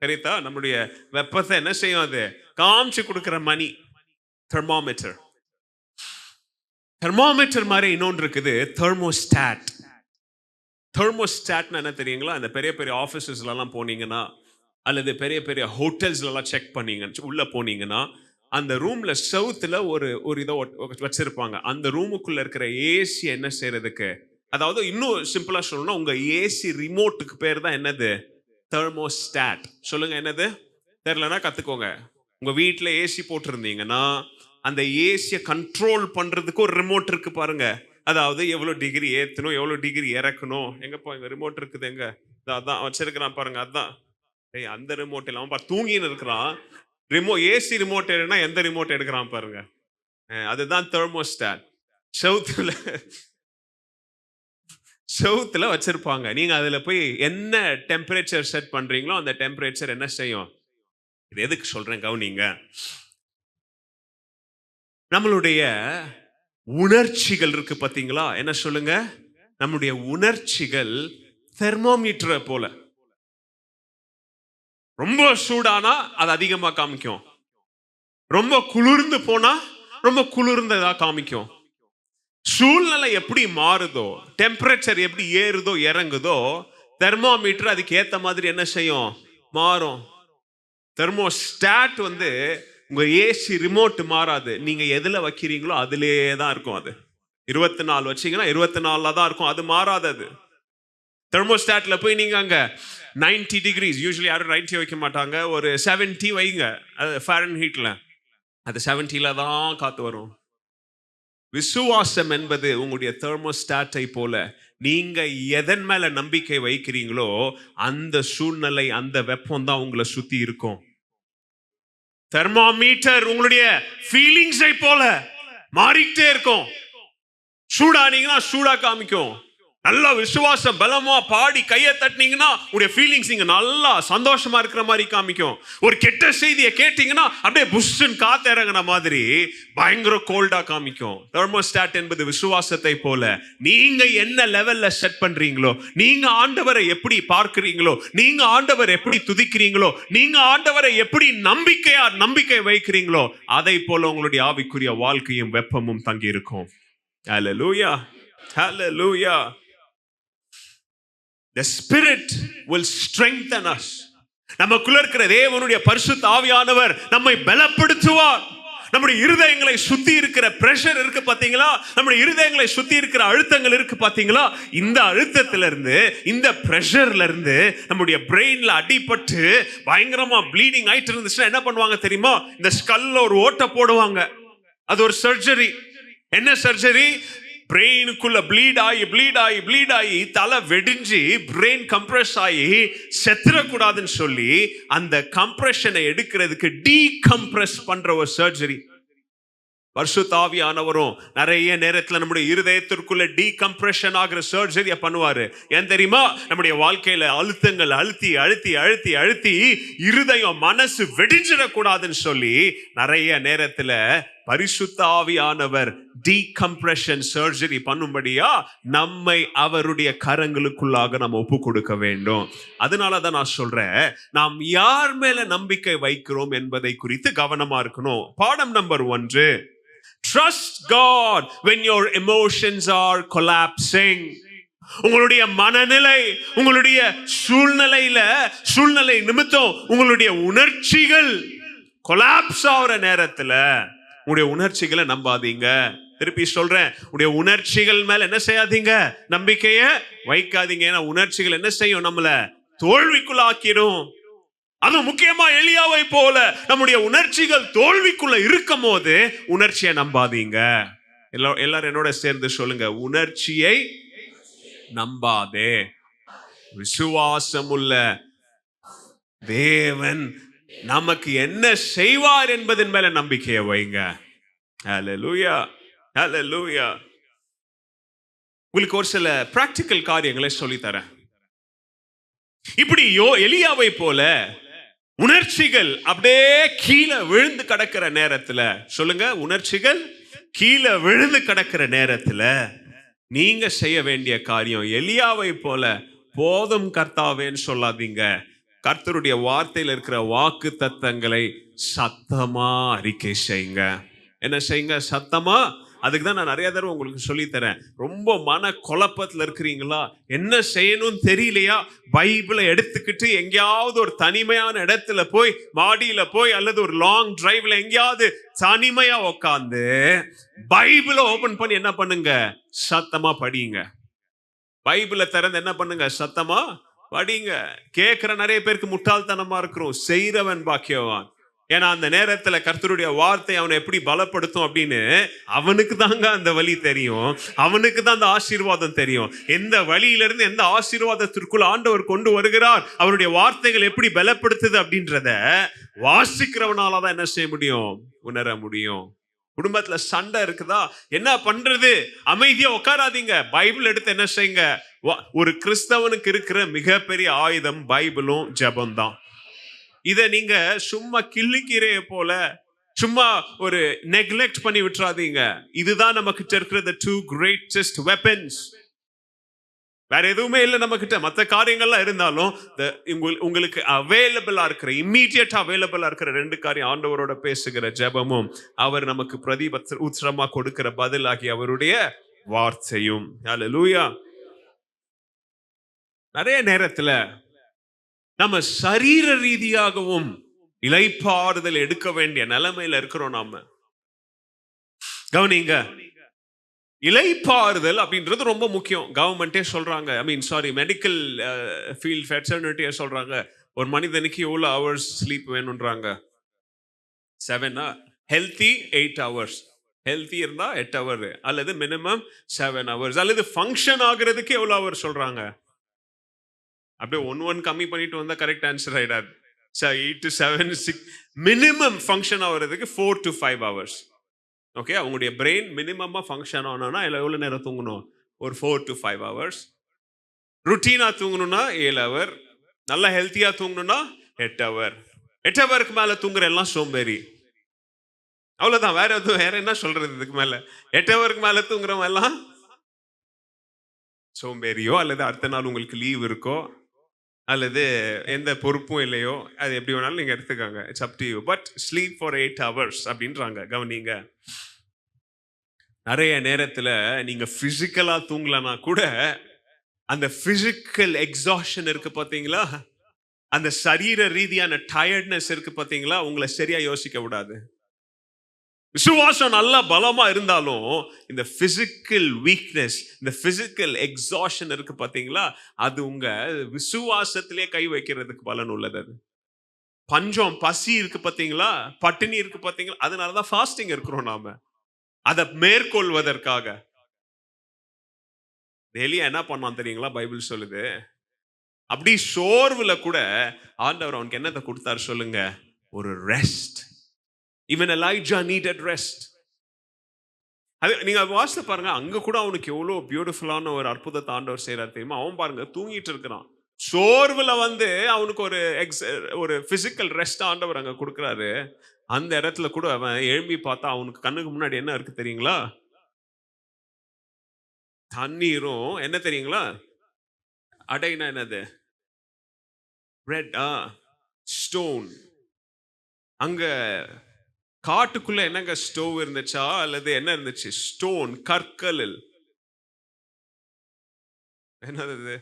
சரிதா, நம்முடைய வெப்பத்தை என்ன செய்யும், அது காமிச்சு கொடுக்கிற மணி தெர்மோமீட்டர். தெர்மோமீட்டர் மாதிரி இன்னொன்று இருக்குது, தெர்மோஸ்டாட். தெர்மோஸ்டாட்னா என்ன தெரியுங்களா? அந்த பெரிய பெரிய ஆஃபீஸஸ்லாம் போனீங்கன்னா, அல்லது பெரிய பெரிய ஹோட்டல்ஸ்லாம் செக் பண்ணீங்க உள்ள போனீங்கன்னா, அந்த ரூம்ல சவுத்துல ஒரு இதை வச்சிருப்பாங்க. அந்த ரூமுக்குள்ள இருக்கிற ஏசி என்ன செய்யறதுக்கு, அதாவது இன்னும் சிம்பிளா சொல்லணும்னா, உங்க ஏசி ரிமோட்டுக்கு பேர் தான் என்னது, தெர்மோஸ்டாட். சொல்லுங்க என்னது? தெரியலனா கத்துக்கோங்க. உங்க வீட்டுல ஏசி போட்டிருந்தீங்கன்னா, அந்த ஏசியை கண்ட்ரோல் பண்றதுக்கு ஒரு ரிமோட் இருக்கு பாருங்க. அதாவது எவ்வளவு டிகிரி ஏத்தணும், எவ்வளவு டிகிரி இறக்கணும். எங்கப்பா எங்க ரிமோட் இருக்குது, எங்க அதான் வச்சிருக்கிறான் பாருங்க. அதான் அந்த ரிமோட் இல்லாம தூங்கின்னு இருக்கிறான். ஏசி ரிமோட் எடுனா எந்த ரிமோட் எடுக்கிறான் பாருங்க. அதுதான் தெர்மோஸ்டாட். செவுத்துல வச்சிருப்பாங்க. நீங்க அதுல போய் என்ன டெம்பரேச்சர் செட் பண்றீங்களோ அந்த டெம்பரேச்சர் என்ன செய்யும். இது எதுக்கு சொல்றேன் கவனிங்க. நம்மளுடைய உணர்ச்சிகள் இருக்கு பாத்தீங்களா, என்ன சொல்லுங்க, நம்முடைய உணர்ச்சிகள் தெர்மோமீட்டரை போல. ரொம்ப சூடானா அது அதிகமா காமிக்கும், ரொம்ப குளிர்ந்து போனா ரொம்ப குளிர்ந்ததா காமிக்கும். சூழ்நிலை எப்படி மாறுதோ, டெம்பரேச்சர் எப்படி ஏறுதோ இறங்குதோ, தெர்மோமீட்டர் அதுக்கு ஏத்த மாதிரி என்ன செய்யும், மாறும். தெர்மோஸ்டாட் வந்து உங்க ஏசி ரிமோட் மாறாது. நீங்க எதுல வைக்கிறீங்களோ அதுலயே தான் இருக்கும். அது 24 வச்சீங்கன்னா 24 தான் இருக்கும், அது மாறாது. அது தெர்மோஸ்டாட்ல போய் நீங்க அங்க 90 degrees, யூஸ்வலி யாரும் 90 வைக்க மாட்டாங்க, ஒரு 70 வைங்க. அது ஃபாரன்ஹீட்ல அது 70ல தான் காத்து வரும். விசுவாசம் என்பது உங்களுடைய தெர்மோஸ்டாட்டை போல. நீங்க எதன் மேல நம்பிக்கை வைக்கிறீங்களோ அந்த சூழ்நிலை, அந்த வெப்பம் தான் உங்களை சுத்தி இருக்கும். தெர்மோமீட்டர் உங்களுடைய ஃபீலிங்ஸை போல மாறிக்கிட்டே இருக்கும். சூடானீங்கன்னா சூடா காமிக்கும். நல்லா விசுவாசம் பலமா பாடி கையை தட்டினீங்கன்னா உடைய ஃபீலிங்ஸ் நீங்க நல்லா சந்தோஷமா இருக்கிற மாதிரி காமிக்கும். ஒரு கெட்ட செய்தியை கேட்டீங்கன்னா அப்படியே புஷ்ஷன் காத்து இறங்கின மாதிரி பயங்கர கோல்டா காமிக்கும். தெர்மோஸ்டாட் என்பது விசுவாசத்தை போல. நீங்க என்ன லெவல்ல செட் பண்றீங்களோ, நீங்க ஆண்டவரை எப்படி பார்க்கிறீங்களோ, நீங்க ஆண்டவரை எப்படி துதிக்கிறீங்களோ, நீங்க ஆண்டவரை எப்படி நம்பிக்கை வைக்கிறீங்களோ, அதை போல உங்களுடைய ஆவிக்குரிய வாழ்க்கையும் வெப்பமும் தங்கி இருக்கும். ஹல்லேலூயா, ஹல்லேலூயா. The Spirit will strengthen us. நமக்குள்ள இருக்கிற தேவனுடைய பரிசுத்த ஆவியானவர் நம்மை பலப்படுத்துவார். நம்முடைய இருதயங்களை சுத்தி இருக்கிற பிரஷர் இருக்கு பாத்தீங்களா, நம்முடைய இருதயங்களை சுத்தி இருக்கிற அழுத்தங்கள் இருக்கு பாத்தீங்களா, இந்த அழுத்தத்துல இருந்து, இந்த பிரஷர்ல இருந்து நம்முடைய பிரெயின்ல அடிபட்டு பயங்கரமா ப்ளீடிங் ஆயிட்டு இருந்துச்சுன்னா என்ன பண்ணுவாங்க தெரியுமா, இந்த ஸ்கல்ல ஒரு ஓட்டை போடுவாங்க. அது ஒரு சர்ஜரி. என்ன சர்ஜரி? பிரெயினுக்குள்ள ப்ளீட் ஆகி தலை வெடிஞ்சு பிரெயின் கம்ப்ரஸ் ஆகி செத்துறக்கூடாதுன்னு சொல்லி அந்த கம்ப்ரெஷனை எடுக்கிறதுக்கு டீகம்ப்ரஸ் பண்ற ஒரு சர்ஜரி. பரிசுத்த ஆவியானவரும் நிறைய நேரத்துல நம்முடைய இருதயத்திற்குள்ள டீகம்ப்ரெஷன் ஆகிற சர்ஜரியை பண்ணுவாரு. ஏன் தெரியுமா? நம்முடைய வாழ்க்கையில அழுத்தங்கள் அழுத்தி அழுத்தி அழுத்தி அழுத்தி இருதயம் மனசு வெடிஞ்சிடக்கூடாதுன்னு சொல்லி நிறைய நேரத்துல பரிசுத்த ஆவியானவர் டீகம்ப்ரெஷன் சர்ஜரி பண்ணும்படியா நம்மை அவருடைய கரங்களுக்குள்ளாக நம்ம ஒப்பு கொடுக்க வேண்டும். அதனாலதான் நான் சொல்றேன், நாம் யார் மேல நம்பிக்கை வைக்கிறோம் என்பதை குறித்து கவனமா இருக்கணும். பாடம் number 1, trust God when your emotions are collapsing. உங்களுடைய மனநிலை, உங்களுடைய சூழ்நிலை நிமித்தம் உங்களுடைய உணர்ச்சிகள் கொலாப்ஸ் ஆகிற நேரத்துல உங்களுடைய உணர்ச்சிகளை நம்பாதீங்க. திருப்பி சொல்றேன், உங்களுடைய உணர்ச்சிகள் மேல என்ன செய்யாதீங்க? நம்பிக்கைய வைக்காதீங்க. ஏன்னா உணர்ச்சிகள் என்ன செய்யும்? நம்மள தோல்விக்குள்ளாக்கிடும். அது முக்கியமா எலியாவை போல நம்முடைய உணர்ச்சிகள் தோல்விக்குள்ள இருக்கும் போது உணர்ச்சியை நம்பாதீங்க. எல்லாரும் என்னோட சேர்ந்து சொல்லுங்க, உணர்ச்சியை நம்பாதே. விசுவாசமுள்ள தேவன் நமக்கு என்ன செய்வார் என்பதன் மேல நம்பிக்கையை வைங்க. ஹல்லேலூயா, ஹல்லேலூயா. உங்களுக்கு ஒரு சில பிராக்டிக்கல் காரியங்களை சொல்லித்தரேன். இப்படி எலியாவை போல உணர்ச்சிகள் அப்படியே கீழே விழுந்து கிடக்கிற நேரத்துல, சொல்லுங்க, உணர்ச்சிகள் கீழே விழுந்து கிடக்கிற நேரத்துல நீங்க செய்ய வேண்டிய காரியம், எலியாவை போல போதும் கர்த்தாவேன்னு சொல்லாதீங்க. கர்த்தருடைய வார்த்தையில் இருக்கிற வாக்கு தத்தங்களை சத்தமா அறிக்கை செய்யுங்க. என்ன செய்யுங்க? சத்தமா. அதுக்கு தான் நான் நிறைய தடவை உங்களுக்கு சொல்லி தரேன். ரொம்ப மன குழப்பத்தில் இருக்கிறீங்களா? என்ன செய்யணும்னு தெரியலையா? பைபிளை எடுத்துக்கிட்டு எங்கேயாவது ஒரு தனிமையான இடத்துல போய், மாடியில போய் அல்லது ஒரு லாங் டிரைவ்ல எங்கேயாவது தனிமையா உட்காந்து பைபிளை ஓபன் பண்ணி என்ன பண்ணுங்க? சத்தமா படிங்க. பைபிளை திறந்து என்ன பண்ணுங்க? சத்தமா படிங்க. கேட்கிற நிறைய பேருக்கு முட்டாள்தனமா இருக்கிறோம். செய்றவன் பாக்கியவான். ஏன்னா அந்த நேரத்துல கர்த்தருடைய வார்த்தை அவனை எப்படி பலப்படுத்தும் அப்படின்னு அவனுக்கு தாங்க அந்த வழி தெரியும். அவனுக்கு தான் அந்த ஆசீர்வாதம் தெரியும். எந்த வழியிலிருந்து எந்த ஆசீர்வாதத்திற்குள் ஆண்டவர் கொண்டு வருகிறார், அவருடைய வார்த்தைகள் எப்படி பலப்படுத்துது அப்படின்றத வாசிக்கிறவனாலதான் என்ன செய்ய முடியும்? உணர முடியும். குடும்பத்துல சண்டை இருக்குதா? என்ன பண்றது? அமைதியா உட்காராதீங்க. பைபிள் எடுத்து என்ன செய்யுங்க? ஒரு கிறிஸ்தவனுக்கு இருக்கிற மிகப்பெரிய ஆயுதம் பைபிளும் ஜெபம் தான். இத நீங்க சும்மா கிள்ளிக்கீரைய போல சும்மா ஒரு நெக்லெக்ட் பண்ணி விட்டுறாதீங்க. இதுதான் நம்ம கிட்ட இருக்கிற the two greatest weapons. வேற எதுவுமே இல்லை நம்ம கிட்ட. மற்ற காரியங்கள்லாம் இருந்தாலும் உங்களுக்கு அவைலபிளா இருக்கிற, இம்மீடியட்டா அவைலபிளா இருக்கிற 2 காரியம், ஆண்டவரோட பேசுகிற ஜெபமும் அவர் நமக்கு உத்திரமா கொடுக்கிற பதிலாகி அவருடைய வார்த்தையும். ஹல்லேலூயா. நிறைய நேரத்துல நம்ம சரீர ரீதியாகவும் இளைப்பாறுதல் எடுக்க வேண்டிய நிலைமையில இருக்கிறோம். நாம கவனிங்க, இளைப்பாறுதல் அப்படின்றது ரொம்ப முக்கியம். கவர்மெண்டே சொல்றாங்க, மெடிக்கல் ஃபீல்ட் ஃபெட்டர்னிட்டியே சொல்றாங்க, ஒரு மனிதனுக்கு எவ்வளவு ஹவர்ஸ் ஸ்லீப் வேணும்ன்றாங்க? 7. Healthy 8 hours. ஹெல்த்தி இருந்தா 8 hours அல்லது மினிமம் 7 hours. அல்லது ஃபங்க்ஷன் ஆகுறதுக்கு எவ்வளவு ஹவர் சொல்றாங்க? அப்படியே 1 கம்மி பண்ணிட்டு வந்தா கரெக்ட் ஆன்சர் ஆயிடாது. 8 to 7, 6 மினிமம் ஃபங்க்ஷன் ஆகுறதுக்கு 4 to 5 hours. ஓகே, அவங்களுடைய பிரெயின் மினிமமா ஃபங்க்ஷன் ஆகணும்னா எவ்வளவு நேரம் தூங்கணும்? ஒரு 4 to 5 hours. ருட்டீனா தூங்கணும்னா 7 hours. நல்லா ஹெல்த்தியா தூங்கணும்னா 8 hours. 8 hours மேல தூங்குற எல்லாம் சோம்பேறி. அவ்வளவுதான். வேற என்ன சொல்றது இதுக்கு மேல? 8 hours மேல தூங்குறவங்க எல்லாம் சோம்பேறியோ, அல்லது அடுத்த நாள் உங்களுக்கு லீவ் இருக்கோ, அல்லது எந்த பொறுப்பும் இல்லையோ, அது எப்படி வேணாலும் நீங்க எடுத்துக்காங்க. It's up to you. But sleep for 8 hours அப்படின்றாங்க. கவனிங்க, நிறைய நேரத்துல நீங்க பிசிக்கலா தூங்கலனா கூட அந்த பிசிக்கல் எக்ஸாஷன் இருக்கு பாத்தீங்களா, அந்த சரீர ரீதியான டயர்ட்னஸ் இருக்கு பாத்தீங்களா, உங்களை சரியா யோசிக்க விடாது. விசுவாசம் நல்லா பலமா இருந்தாலும் இந்த பிசிக்கல் வீக்னஸ், இந்த பிசிக்கல் எக்ஸாஷன் இருக்கு பாத்தீங்களா, அது உங்க விசுவாசத்திலே கை வைக்கிறதுக்கு பலன் உள்ளது. அது பஞ்சம், பசி இருக்கு பாத்தீங்களா, பட்டினி இருக்கு பாத்தீங்களா, அதனாலதான் ஃபாஸ்டிங் இருக்கிறோம் நாம, அதை மேற்கொள்வதற்காக. எலியா என்ன பண்ணான் தெரியுங்களா? பைபிள் சொல்லுது, அப்படி சோர்வுல கூட ஆண்டவர் அவனுக்கு என்னத்தை கொடுத்தாரு சொல்லுங்க? ஒரு rest. Even Elijah needed rest. அது நீங்க வாசித்து பாருங்க, அங்க கூட அவனுக்கு எவ்வளோ பியூட்டிஃபுல்லான ஒரு அற்புதத்தை ஆண்டவர் செய்றார் தெரியுமா? அவன் பாருங்க தூங்கிட்டு இருக்கிறான். சோர்வுல வந்து அவனுக்கு ஒரு பிசிக்கல் ரெஸ்ட் ஆண்டவர் அங்க குடுக்குறாரு. அந்த இடத்துல கூட அவன் எழும்பி பார்த்தா அவனுக்கு கண்ணுக்கு முன்னாடி என்ன இருக்கு தெரியுங்களா? தண்ணீரும் என்ன தெரியுங்களா? அடைனா என்னது? பிரெட். ஸ்டோன். அங்க காட்டுக்குள்ள என்னங்க ஸ்டோவ் இருந்துச்சா? அல்லது என்ன இருந்துச்சு? ஸ்டோன், கற்கள். என்னது இது?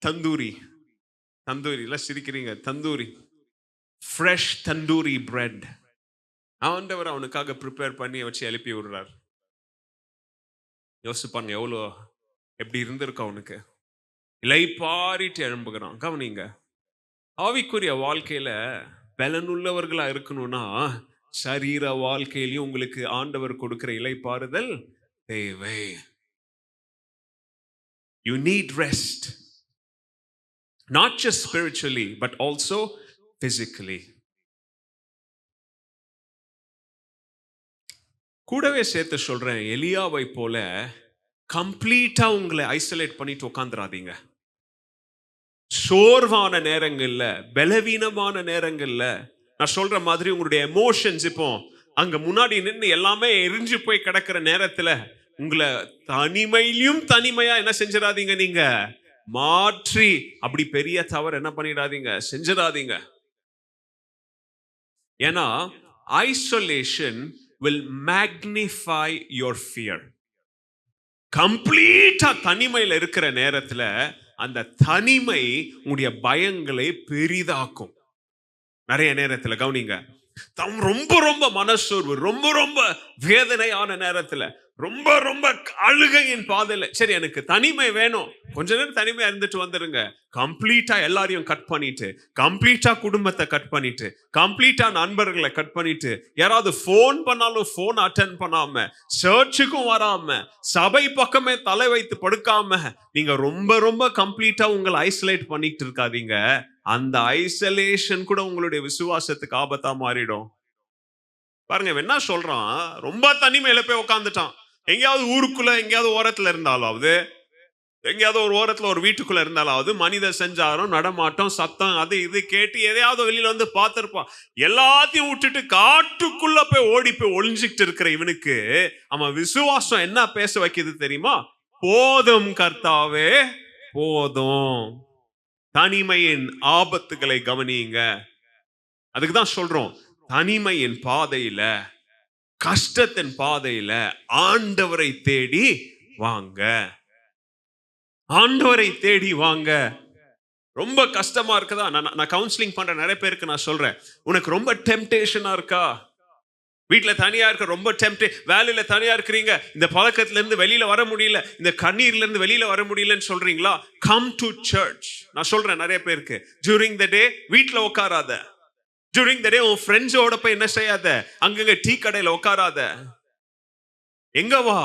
தந்தூரி. தந்தூரில சிரிக்கிறீங்க. தந்தூரி. Fresh tandoori bread. ஆண்டவர் அவனுக்காக ப்ரிப்பேர் பண்ணி வச்சு எழுப்பி விடுறார். யோசிப்பாங்க எவ்வளோ எப்படி இருந்திருக்கும் அவனுக்கு. இளைப்பாறிட்டு எழும்புகிறான். கவனிங்க. ஆவிக்குரிய வாழ்க்கையில பலனுள்ளவர்களா இருக்கணும்னா சரீர வாழ்க்கையிலையும் உங்களுக்கு ஆண்டவர் கொடுக்கிற இளைப்பாறுதல் தேவை. You need rest. Not just spiritually, but also physically. கூடவே சேர்த்து சொல்றேன், எலியாவை போல கம்ப்ளீட்டா உங்களை ஐசோலேட் பண்ணிட்டு உட்காந்துராதீங்க. சோர்வான நேரங்கள்ல, பலவீனமான நேரங்கள்ல, நான் சொல்ற மாதிரி உங்களுடைய எமோஷன்ஸ் இப்போ அங்க முன்னாடி நின்று எல்லாமே எரிஞ்சு போய் கிடக்கிற நேரத்துல உங்களை தனிமையிலும் தனிமையா என்ன செஞ்சிடாதீங்க, நீங்க மாற்றி அப்படி பெரிய தவறு என்ன பண்ணிடாதீங்க, செஞ்சிடாதீங்க. ஏன்னா isolation will magnify your fear. கம்ப்ளீட்டா தனிமையில் இருக்கிற நேரத்துல அந்த தனிமை உங்களுடைய பயங்களை பெரிதாக்கும். நிறைய நேரத்துல கவனிங்க, ரொம்ப ரொம்ப மனசோர்வு, ரொம்ப ரொம்ப வேதனையான நேரத்துல, ரொம்ப ரொம்ப அழுகையின் பாதையில, சரி எனக்கு தனிமை வேணும், கொஞ்ச நேரம் தனிமையா இருந்துட்டு வந்துருங்க. கம்ப்ளீட்டா எல்லாரையும் கட் பண்ணிட்டு, கம்ப்ளீட்டா குடும்பத்தை கட் பண்ணிட்டு, கம்ப்ளீட்டா நண்பர்களை கட் பண்ணிட்டு, யாராவது போன் பண்ணாலும் போன் அட்டென்ட் பண்ணாம, சர்ச்சுக்கும் வராம, சபை பக்கமே தலை வைத்து படுக்காம, நீங்க ரொம்ப ரொம்ப கம்ப்ளீட்டா உங்களை ஐசோலேட் பண்ணிட்டு இருக்காதீங்க. அந்த ஐசோலேஷன் கூட உங்களுடைய விசுவாசத்துக்கு ஆபத்தா மாறிடும். பாருங்க என்ன சொல்றான், ரொம்ப தனிமையில போய் உட்காந்துட்டான். எங்கேயாவது ஊருக்குள்ள எங்கேயாவது ஓரத்துல இருந்தாலாவது, எங்கேயாவது ஒரு ஓரத்துல ஒரு வீட்டுக்குள்ள இருந்தாலாவது மனித செஞ்சாரும் நடமாட்டம் சத்தம் அது இது கேட்டு எதையாவது வெளியில வந்து பார்த்திருப்பான். எல்லாத்தையும் விட்டுட்டு காட்டுக்குள்ள போய் ஓடி போய் ஒளிஞ்சிட்டு இருக்கிற இவனுக்கு அவன் விசுவாசம் என்ன பேச வைக்குது தெரியுமா? போதும் கர்த்தாவே போதும். தனிமையின் ஆபத்துகளை கவனியுங்க. அதுக்குதான் சொல்றோம், தனிமையின் பாதையில, கஷ்டத்தின் பாதையில ஆண்டவரை தேடி வாங்க. ஆண்டவரை தேடி வாங்க. ரொம்ப கஷ்டமா இருக்குதா? நான் கவுன்சிலிங் பண்ற நிறைய பேருக்கு நான் சொல்றேன், உனக்கு ரொம்ப டெம்டேஷனா இருக்கா? வீட்டுல தனியா இருக்க ரொம்ப வேலையில தனியா இருக்கிறீங்க, இந்த பழக்கத்துல இருந்து வெளியில வர முடியல, இந்த கண்ணீர்ல இருந்து வெளியில வர முடியலன்னு சொல்றீங்களா? Come to church. நான் சொல்றேன் நிறைய பேருக்கு, ஜூரிங் த டே வீட்டுல உட்காராத. During the day உன் ஃப்ரெண்ட்ஸோட போய் என்ன செய்யாத, அங்கங்க டீ கடையில உட்காராத. எங்க வா?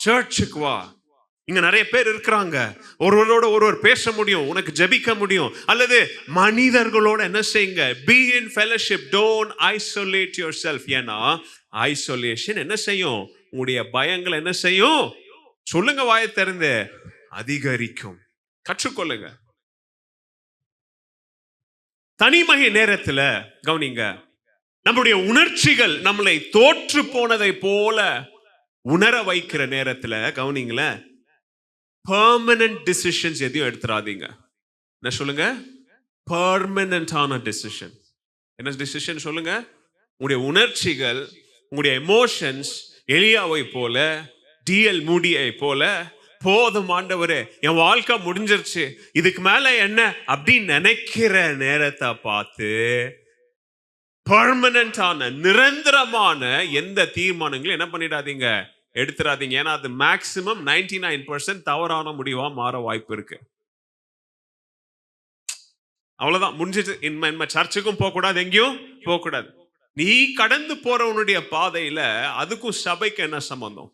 சர்ச்சுக்கு வா. இங்க நிறைய பேர் இருக்கிறாங்க, ஒருவரோட ஒருவர் பேச முடியும், உனக்கு ஜெபிக்க முடியும். அல்லது மனிதர்களோட என்ன செய்யுங்க, be in fellowship, don't isolate yourself. ஏன்னா ஐசோலேஷன் என்ன செய்யும்? உங்களுடைய பயங்களை என்ன செய்யும்? சொல்லுங்க வாயை திறந்து, அதிகரிக்கும். கற்றுக்கொள்ளுங்க. தனிமை நேரத்துல கவனிங்க, நம்முடைய உணர்ச்சிகள் நம்மளை தோற்று போனதை போல உணர வைக்கிற நேரத்துல கவனிங்களேன், பெர்மனன்ட் டிசிஷன்ஸ் எதையும் எடுத்துறாதீங்க. என்ன சொல்லுங்க? பெர்மனன்டான டிசிஷன். என்ன டிசிஷன் சொல்லுங்க? உங்களுடைய உணர்ச்சிகள், உங்களுடைய எமோஷன்ஸ் எலியாவை போல, டிஎல் மூடியை போல, போதும் ஆண்டவரே என் வாழ்க்கை முடிஞ்சிருச்சு, இதுக்கு மேல என்ன அப்படின்னு நினைக்கிற நேரத்தை பார்த்து பெர்மனன்டான நிரந்தரமான எந்த தீர்மானங்களும் என்ன பண்ணிடாதீங்க, எடுத்துறாதீங்க. ஏன்னா அது மேக்சிமம் 99% தவறான முடிவா மாற வாய்ப்பு இருக்கு. அவ்வளவுதான், முடிஞ்சிட்டு. இனிமே சர்ச்சுக்கும் போக கூடாது, எங்கேயும் போக கூடாது. நீ கடந்து போறவனுடைய பாதையில அதுக்கும் சபைக்கு என்ன சம்பந்தம்?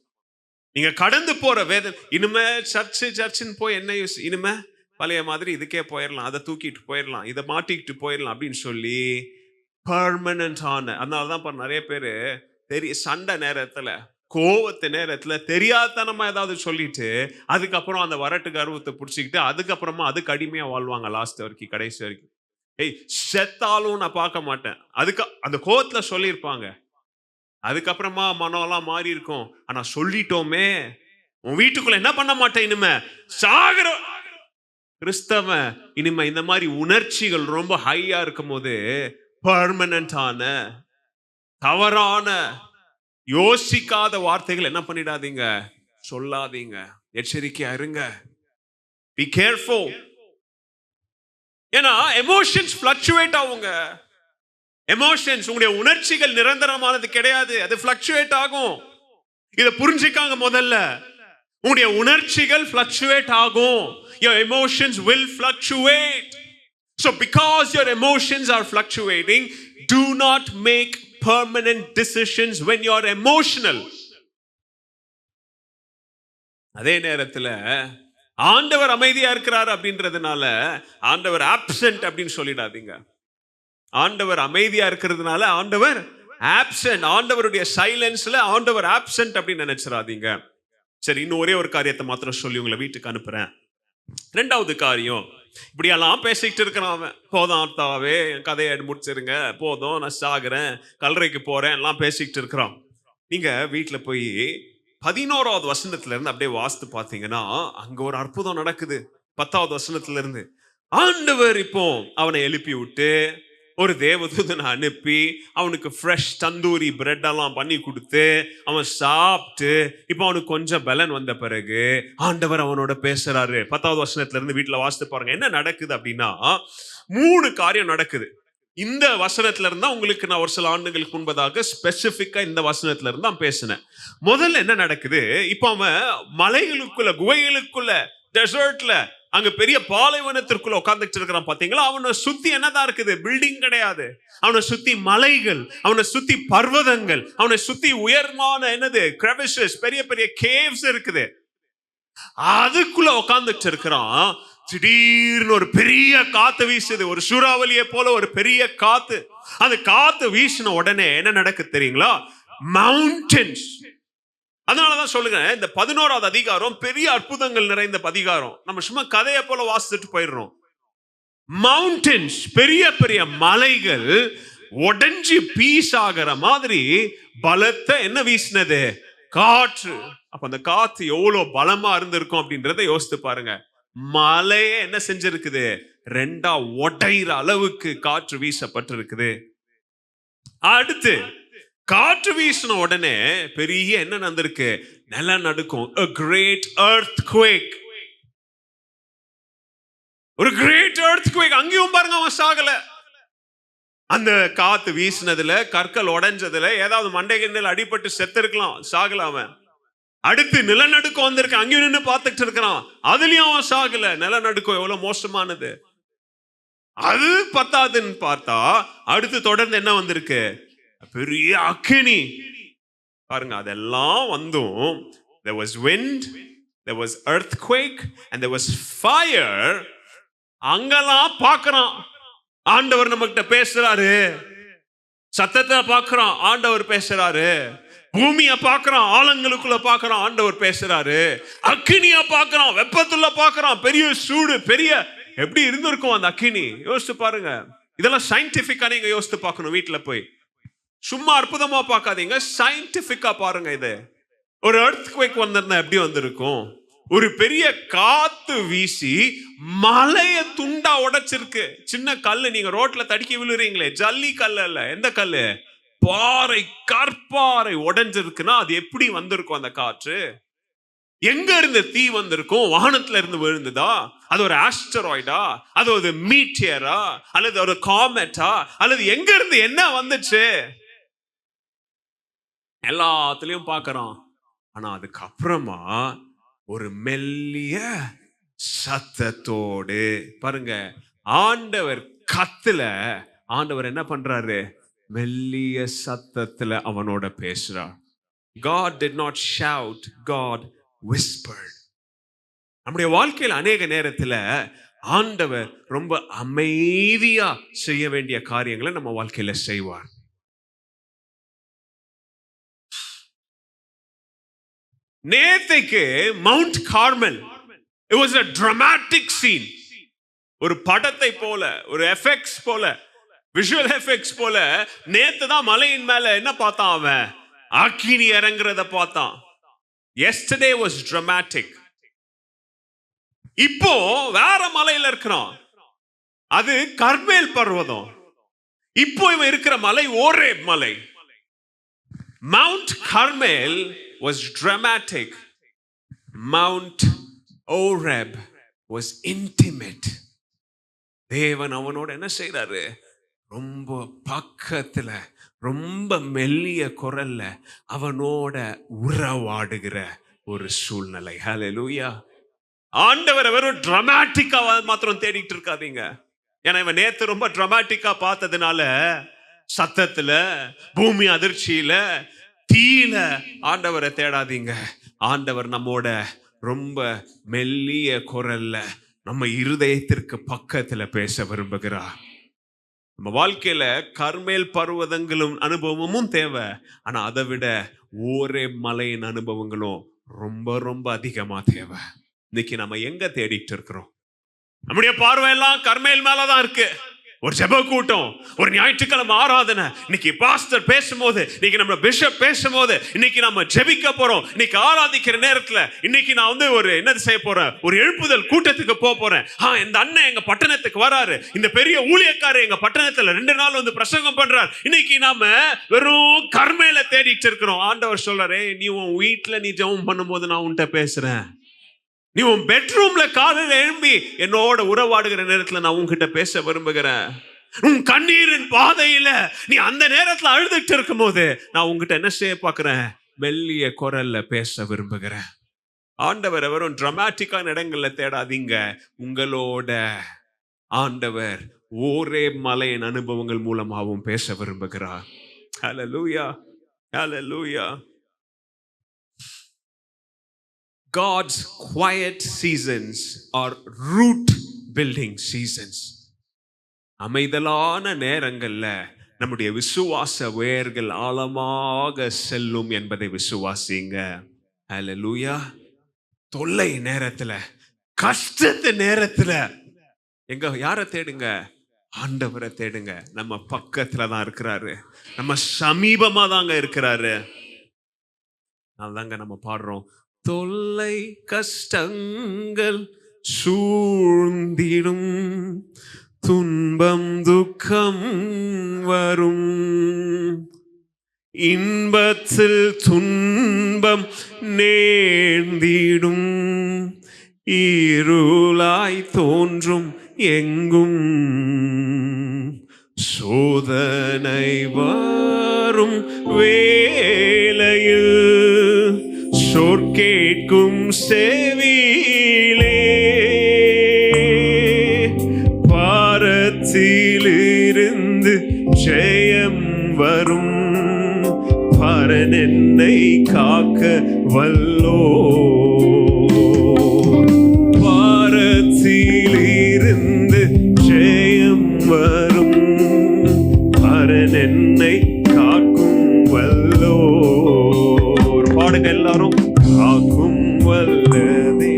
நீங்க கடந்து போற வேதனை, இனிமே சர்ச்சுன்னு போய் என்ன யூஸ்? இனிமே பழைய மாதிரி இதுக்கே போயிடலாம், அதை தூக்கிட்டு போயிடலாம், இதை மாட்டிக்கிட்டு போயிடலாம் அப்படின்னு சொல்லி பெர்மனன்டான. அதனாலதான் நிறைய பேரு பெரிய சண்டை நேரத்துல கோவத்து நேரத்துல தெரியாதனமா ஏதாவது சொல்லிட்டு அதுக்கப்புறம் அந்த வரட்டு கர்வத்தை பிடிச்சிக்கிட்டு அதுக்கப்புறமா அதுக்கு அடிமையா வாழ்வாங்க லாஸ்ட் வரைக்கும், கடைசி வரைக்கும். ஏய், செத்தாலும் நான் பார்க்க மாட்டேன், அதுக்கு அந்த கோவத்துல சொல்லியிருப்பாங்க. அதுக்கப்புறமா மனம் எல்லாம் மாறி இருக்கும். ஆனா சொல்லிட்டோமே, உன் வீட்டுக்குள்ள என்ன பண்ண மாட்டேன் இனிமே, சாகர கிறிஸ்தவன் இனிமே இந்த மாதிரி உணர்ச்சிகள் ரொம்ப ஹையா இருக்கும் போது பர்மனண்டான தவறான யோசிக்காத வார்த்தைகள் என்ன பண்ணிடாதீங்க, சொல்லாதீங்க. எச்சரிக்கையா இருங்க. Be careful. ஏன்னா எமோஷன்ஸ் ஃப்ளக்சுவேட் ஆகுங்க. எமோஷன்ஸ், உங்களுடைய உணர்ச்சிகள் நிரந்தரமானது கிடையாது, அது ஃப்ளக்சுவேட் ஆகும். இதை புரிஞ்சுக்காங்க முதல்ல. உங்களுடைய உணர்ச்சிகள் ஃப்ளக்சுவேட் ஆகும். Your emotions will fluctuate. So because your emotions are fluctuating, do not make permanent decisions when you are emotional. அதே நேரத்துல ஆண்டவர் அமைதியா இருக்கிறார் அப்படின்றதுனால ஆண்டவர் ஆப்சென்ட் அப்படின்னு சொல்லிடாதீங்க. ஆண்டவர் அமைதியா இருக்கிறதுனால ஆண்டவர் ஆப்சென்ட், ஆண்டவருடைய சைலன்ஸ்ல ஆண்டவர் ஆப்சென்ட் அப்படின்னு நினைச்சிடாதீங்க. சரி, இன்னும் ஒரே ஒரு காரியத்தை மாத்திரம் சொல்லி உங்களை வீட்டுக்கு அனுப்புறேன். ரெண்டாவது காரியம், இப்படியெல்லாம் பேசிக்கிட்டு இருக்கிறான் அவன். போதும் ஆர்த்தாவே, கதையை முடிச்சிருங்க, போதும் நான் சாகுறேன், கல்லறைக்கு போறேன் எல்லாம் பேசிக்கிட்டு இருக்கிறான். நீங்க வீட்டுல போய் 11வது வசனத்துல இருந்து அப்படியே வாசித்து பார்த்தீங்கன்னா அங்க ஒரு அற்புதம் நடக்குது. 10வது வசனத்துல இருந்து ஆண்டவர் இப்போ அவனை எழுப்பி விட்டு ஒரு தேவதூதனை அனுப்பி அவனுக்கு ஃப்ரெஷ் தந்தூரி பிரெட் எல்லாம் பண்ணி கொடுத்து அவன் சாப்பிட்டு இப்போ அவனுக்கு கொஞ்சம் பலன் வந்த பிறகு ஆண்டவர் அவனோட பேசுறாரு. 10வது வசனத்துல இருந்து வீட்டுல வாசித்து பாருங்க என்ன நடக்குது அப்படின்னா 3 காரியம் நடக்குது. இந்த வசனத்துல இருந்தா உங்களுக்கு நான் ஒரு சில ஆண்டுகளுக்கு முன்பதாக ஸ்பெசிபிக்கா இந்த வசனத்துல இருந்து நான் பேசினேன். முதல்ல என்ன நடக்குது, இப்ப அவன் மலைகளுக்குள்ள, குகைகளுக்குள்ள, டெசர்ட்ல, அங்க பெரிய பாலைவனத்திற்குள்ள உட்கார்ந்துட்டு இருக்கிறான். பாத்தீங்களா, அவனை சுத்தி என்னதான் இருக்குது, பில்டிங் கிடையாது. அவனை சுத்தி மலைகள், அவனை சுத்தி பர்வதங்கள், அவனை சுத்தி உயர்மான என்னது கிரெவிசஸ், பெரிய பெரிய கேவ்ஸ் இருக்குது. அதுக்குள்ள உட்கார்ந்துட்டு இருக்கிறான். திடீர்னு ஒரு பெரிய காத்து வீசுது, ஒரு சூறாவளியை போல ஒரு பெரிய காத்து. அந்த காத்து வீசின உடனே என்ன நடக்கு தெரியுங்களா, மவுண்டன்ஸ். அதனாலதான் சொல்லுங்க, இந்த 11வது அதிகாரம் பெரிய அற்புதங்கள் நிறைந்த அதிகாரம். நம்ம சும்மா கதையை போல வாசிச்சுட்டு போயிடுறோம். மவுண்டன்ஸ், பெரிய பெரிய மலைகள் உடைஞ்சு பீஸ் ஆகிற மாதிரி பலத்தை என்ன வீசினது, காற்று. அப்ப அந்த காத்து எவ்வளவு பலமா இருந்திருக்கும் அப்படின்றத யோசித்து பாருங்க. மலையே என்ன செஞ்சிருக்குது, 2ஆ உடையிற அளவுக்கு காற்று வீசப்பட்டிருக்குது. அடுத்து காற்று வீசின உடனே பெரிய என்ன நடந்திருக்கு, நிலநடுக்கம், a great earthquake. ஒரு கிரேட் earthquake. அங்கேயும் பாருங்க அவன் சாகல. அந்த காத்து வீசினதுல, கற்கள் உடைஞ்சதுல ஏதாவது மண்டைகள் அடிபட்டு செத்து இருக்கலாம், சாகல அவன். அடுத்து நிலநடுக்கம் வந்திருக்கு, அங்கேயும் நின்று பார்த்துட்டு இருக்கிறான், அதுலயும் அவன் சாகல. நிலநடுக்கம் எவ்வளவு மோசமானது. அது பத்தாதுன்னு பார்த்தா அடுத்து தொடர்ந்து என்ன வந்திருக்கு, பெரிய அக்கினி. பாருங்க, அதெல்லாம் வந்தும் there was wind, there was earthquake and there was fire. அங்கெல்லாம் பார்க்கறான் ஆண்டவர் நம்மகிட்ட பேசுறாரு, சத்தத்தை பார்க்கறான் ஆண்டவர் பேசுறாரு, பூமியை பார்க்கறான், ஆழங்களுக்குள்ள பார்க்கறான் ஆண்டவர் பேசுறாரு, அக்கினியா பார்க்கறான், வெப்பத்துல பார்க்கறான், பெரிய சூடு, பெரிய எப்படி இருந்திருக்கும் அந்த அக்கினி. யோசிச்சு பாருங்க. இதெல்லாம் சயின்டிபிக்கா நீங்க யோசித்து பார்க்கணும் வீட்டுல போய். சும்மா அற்புதமா பார்க்காதீங்க, சயின்டிபிக்கா பாருங்க. இது ஒரு earthquake வந்திருந்தா எப்படி வந்திருக்கும், ஒரு பெரிய காத்து வீசி மலைய துண்டா உடைச்சிருக்கு. சின்ன கல்லு நீங்க ரோட்ல தடுக்கி விழுறீங்களே, ஜல்லி கல்லு அல்ல, எந்த கல்லு, பாறை, கற்பாறை உடைஞ்சிருக்குன்னா அது எப்படி வந்திருக்கும் அந்த காற்று. எங்க இருந்து தீ வந்திருக்கும், வானத்துல இருந்து விழுந்ததா, அது ஒரு ஆஸ்டராய்டா, அது ஒரு மீட்டியரா, அல்லது ஒரு காமெட்டா, அல்லது எங்க இருந்து என்ன வந்துச்சு, எல்லாத்துலயும் பார்க்கறோம். ஆனா அதுக்கப்புறமா ஒரு மெல்லிய சத்தத்தோடு பாருங்க, ஆண்டவர் கத்துல, ஆண்டவர் என்ன பண்றாரு, மெல்லிய சத்தத்துல அவனோட பேசுறார். God did not shout, God whispered. நம்முடைய வாழ்க்கையில் அநேக நேரத்துல ஆண்டவர் ரொம்ப அமைதியா செய்ய வேண்டிய காரியங்களை நம்ம வாழ்க்கையில செய்வார். நேத்தைக்கு Mount Carmel, it was a dramatic scene. ஒரு படத்தை போல, ஒரு எஃபெக்ட்ஸ் போல, விஷுவல் எஃபெக்ட்ஸ் போல, நேத்து தான் மலையின் மேல என்ன பார்த்தான் அவன்? அக்கினி இறங்குறத பார்த்தான். Yesterday was dramatic. இப்போ வேற மலையில இருக்கிறான், அது கர்மேல் பர்வதம். இப்போ இவன் இருக்கிற மலை ஓரேப் மலை. Mount Carmel was dramatic. Mount Oreb was intimate. தேவன் அவனோட என்ன செய்றாரு? ரொம்ப பக்கத்துல, ரொம்ப மெல்லிய குரல்ல அவனோட உறவாடுகிற ஒரு சூழ்நிலை. ஹல்லேலூயா. ஆண்டவர் வெறும் டிராமாட்டிக்கா மாத்திரம் தேடிட்டு இருக்காதீங்க. ஏன்னா இவன் நேத்து ரொம்ப டிராமாட்டிக்கா பார்த்ததுனால சத்தத்துல, பூமி அதிர்ச்சியில, தீயில ஆண்டவரை தேடாதீங்க. ஆண்டவர் நம்மோட ரொம்ப மெல்லிய குரல்ல நம்ம இருதயத்திற்கு பக்கத்துல பேச விரும்புகிறார். நம்ம வாழ்க்கையில கர்மேல் பர்வதங்களும் அனுபவமும் தேவை. ஆனா அதை விட ஒரே மலையின் அனுபவங்களும் ரொம்ப ரொம்ப அதிகமா தேவை. இன்னைக்கு நம்ம எங்க தேடிட்டு இருக்கிறோம்? நம்முடைய பார்வை எல்லாம் கர்மேல் மேலதான் இருக்கு. ஒரு ஜெப கூட்டம், ஒரு ஞாயிற்றுக்கிழமை ஆராதனை, இன்னைக்கு பாஸ்டர் பேசும்போது, இன்னைக்கு நம்ம பிஷப் பேசும்போது, இன்னைக்கு நம்ம ஜெபிக்க போறோம், இன்னைக்கு ஆராதிக்கிற நேரத்துல, இன்னைக்கு நான் ஒரு என்னது செய்ய போறேன்? ஒரு எழுப்புதல் கூட்டத்துக்கு போறேன். இந்த அண்ணன் எங்க பட்டணத்துக்கு வராரு, இந்த பெரிய ஊழியக்காரர் எங்க பட்டணத்துல 2 நாள் பிரசங்கம் பண்றார். இன்னைக்கு நாம வெறும் கர்மேல தேடிட்டு இருக்கிறோம். ஆண்டவர் சொல்றாரு, நீ உன் வீட்டுல நீ ஜெபம் பண்ணும்போது நான் உன்கிட்ட பேசுறேன். நீ உன் பெட்ரூம்ல காலையில எழும்பி என்னோட உறவாடுகிற நேரத்துல நான் உன்கிட்ட பேச விரும்புகிறேன். உன் கண்ணீரின் பாதையில நீ அந்த நேரத்துல அழுதுட்டு இருக்கும் போது நான் உன்கிட்ட என்ன செய்ய பார்க்கிறேன்? மெல்லிய குரல்ல பேச விரும்புகிறேன். ஆண்டவர் வெறும் டிராமாட்டிக்கான இடங்கள்ல தேடாதீங்க. உங்களோட ஆண்டவர் ஒரே மலையின் அனுபவங்கள் மூலமாகவும் பேச விரும்புகிறார். ஹல்லேலூயா, ஹல்லேலூயா. God's quiet seasons are root building seasons. அமைதலான நேரங்கள்ல நம்முடைய விசுவாச வேர்கள் ஆழமாக செல்லும் என்பதை விசுவாசிங்க. ஹல்லேலூயா. தொல்லை நேரத்துல, கஷ்டத்து நேரத்துல எங்க யாரை தேடுங்க? ஆண்டவரை தேடுங்க. நம்ம பக்கத்துல தான் இருக்கிறாரு, நம்ம சமீபமா தாங்க இருக்கிறாரு. அதுதாங்க நம்ம பாடுறோம், தொல்லை கஷ்டங்கள் சூழ்ந்திடும், துன்பம் துக்கம் வரும், இன்பத்தில் துன்பம் நேர்ந்திடும், இருளாய் தோன்றும் எங்கும், சோதனை வரும் வேளையில் சொற்கேட்கும் செவியிலே, பாரத்திலிருந்து ஜெயம் வரும், பரன் என்னை காக்க வல்லோ, பாரத்திலிருந்து ஜெயம் வரும், பரன் என்னை காக்கும் வல்லோ. பாடுங்க எல்லாரும். காக்கும் வல்லதே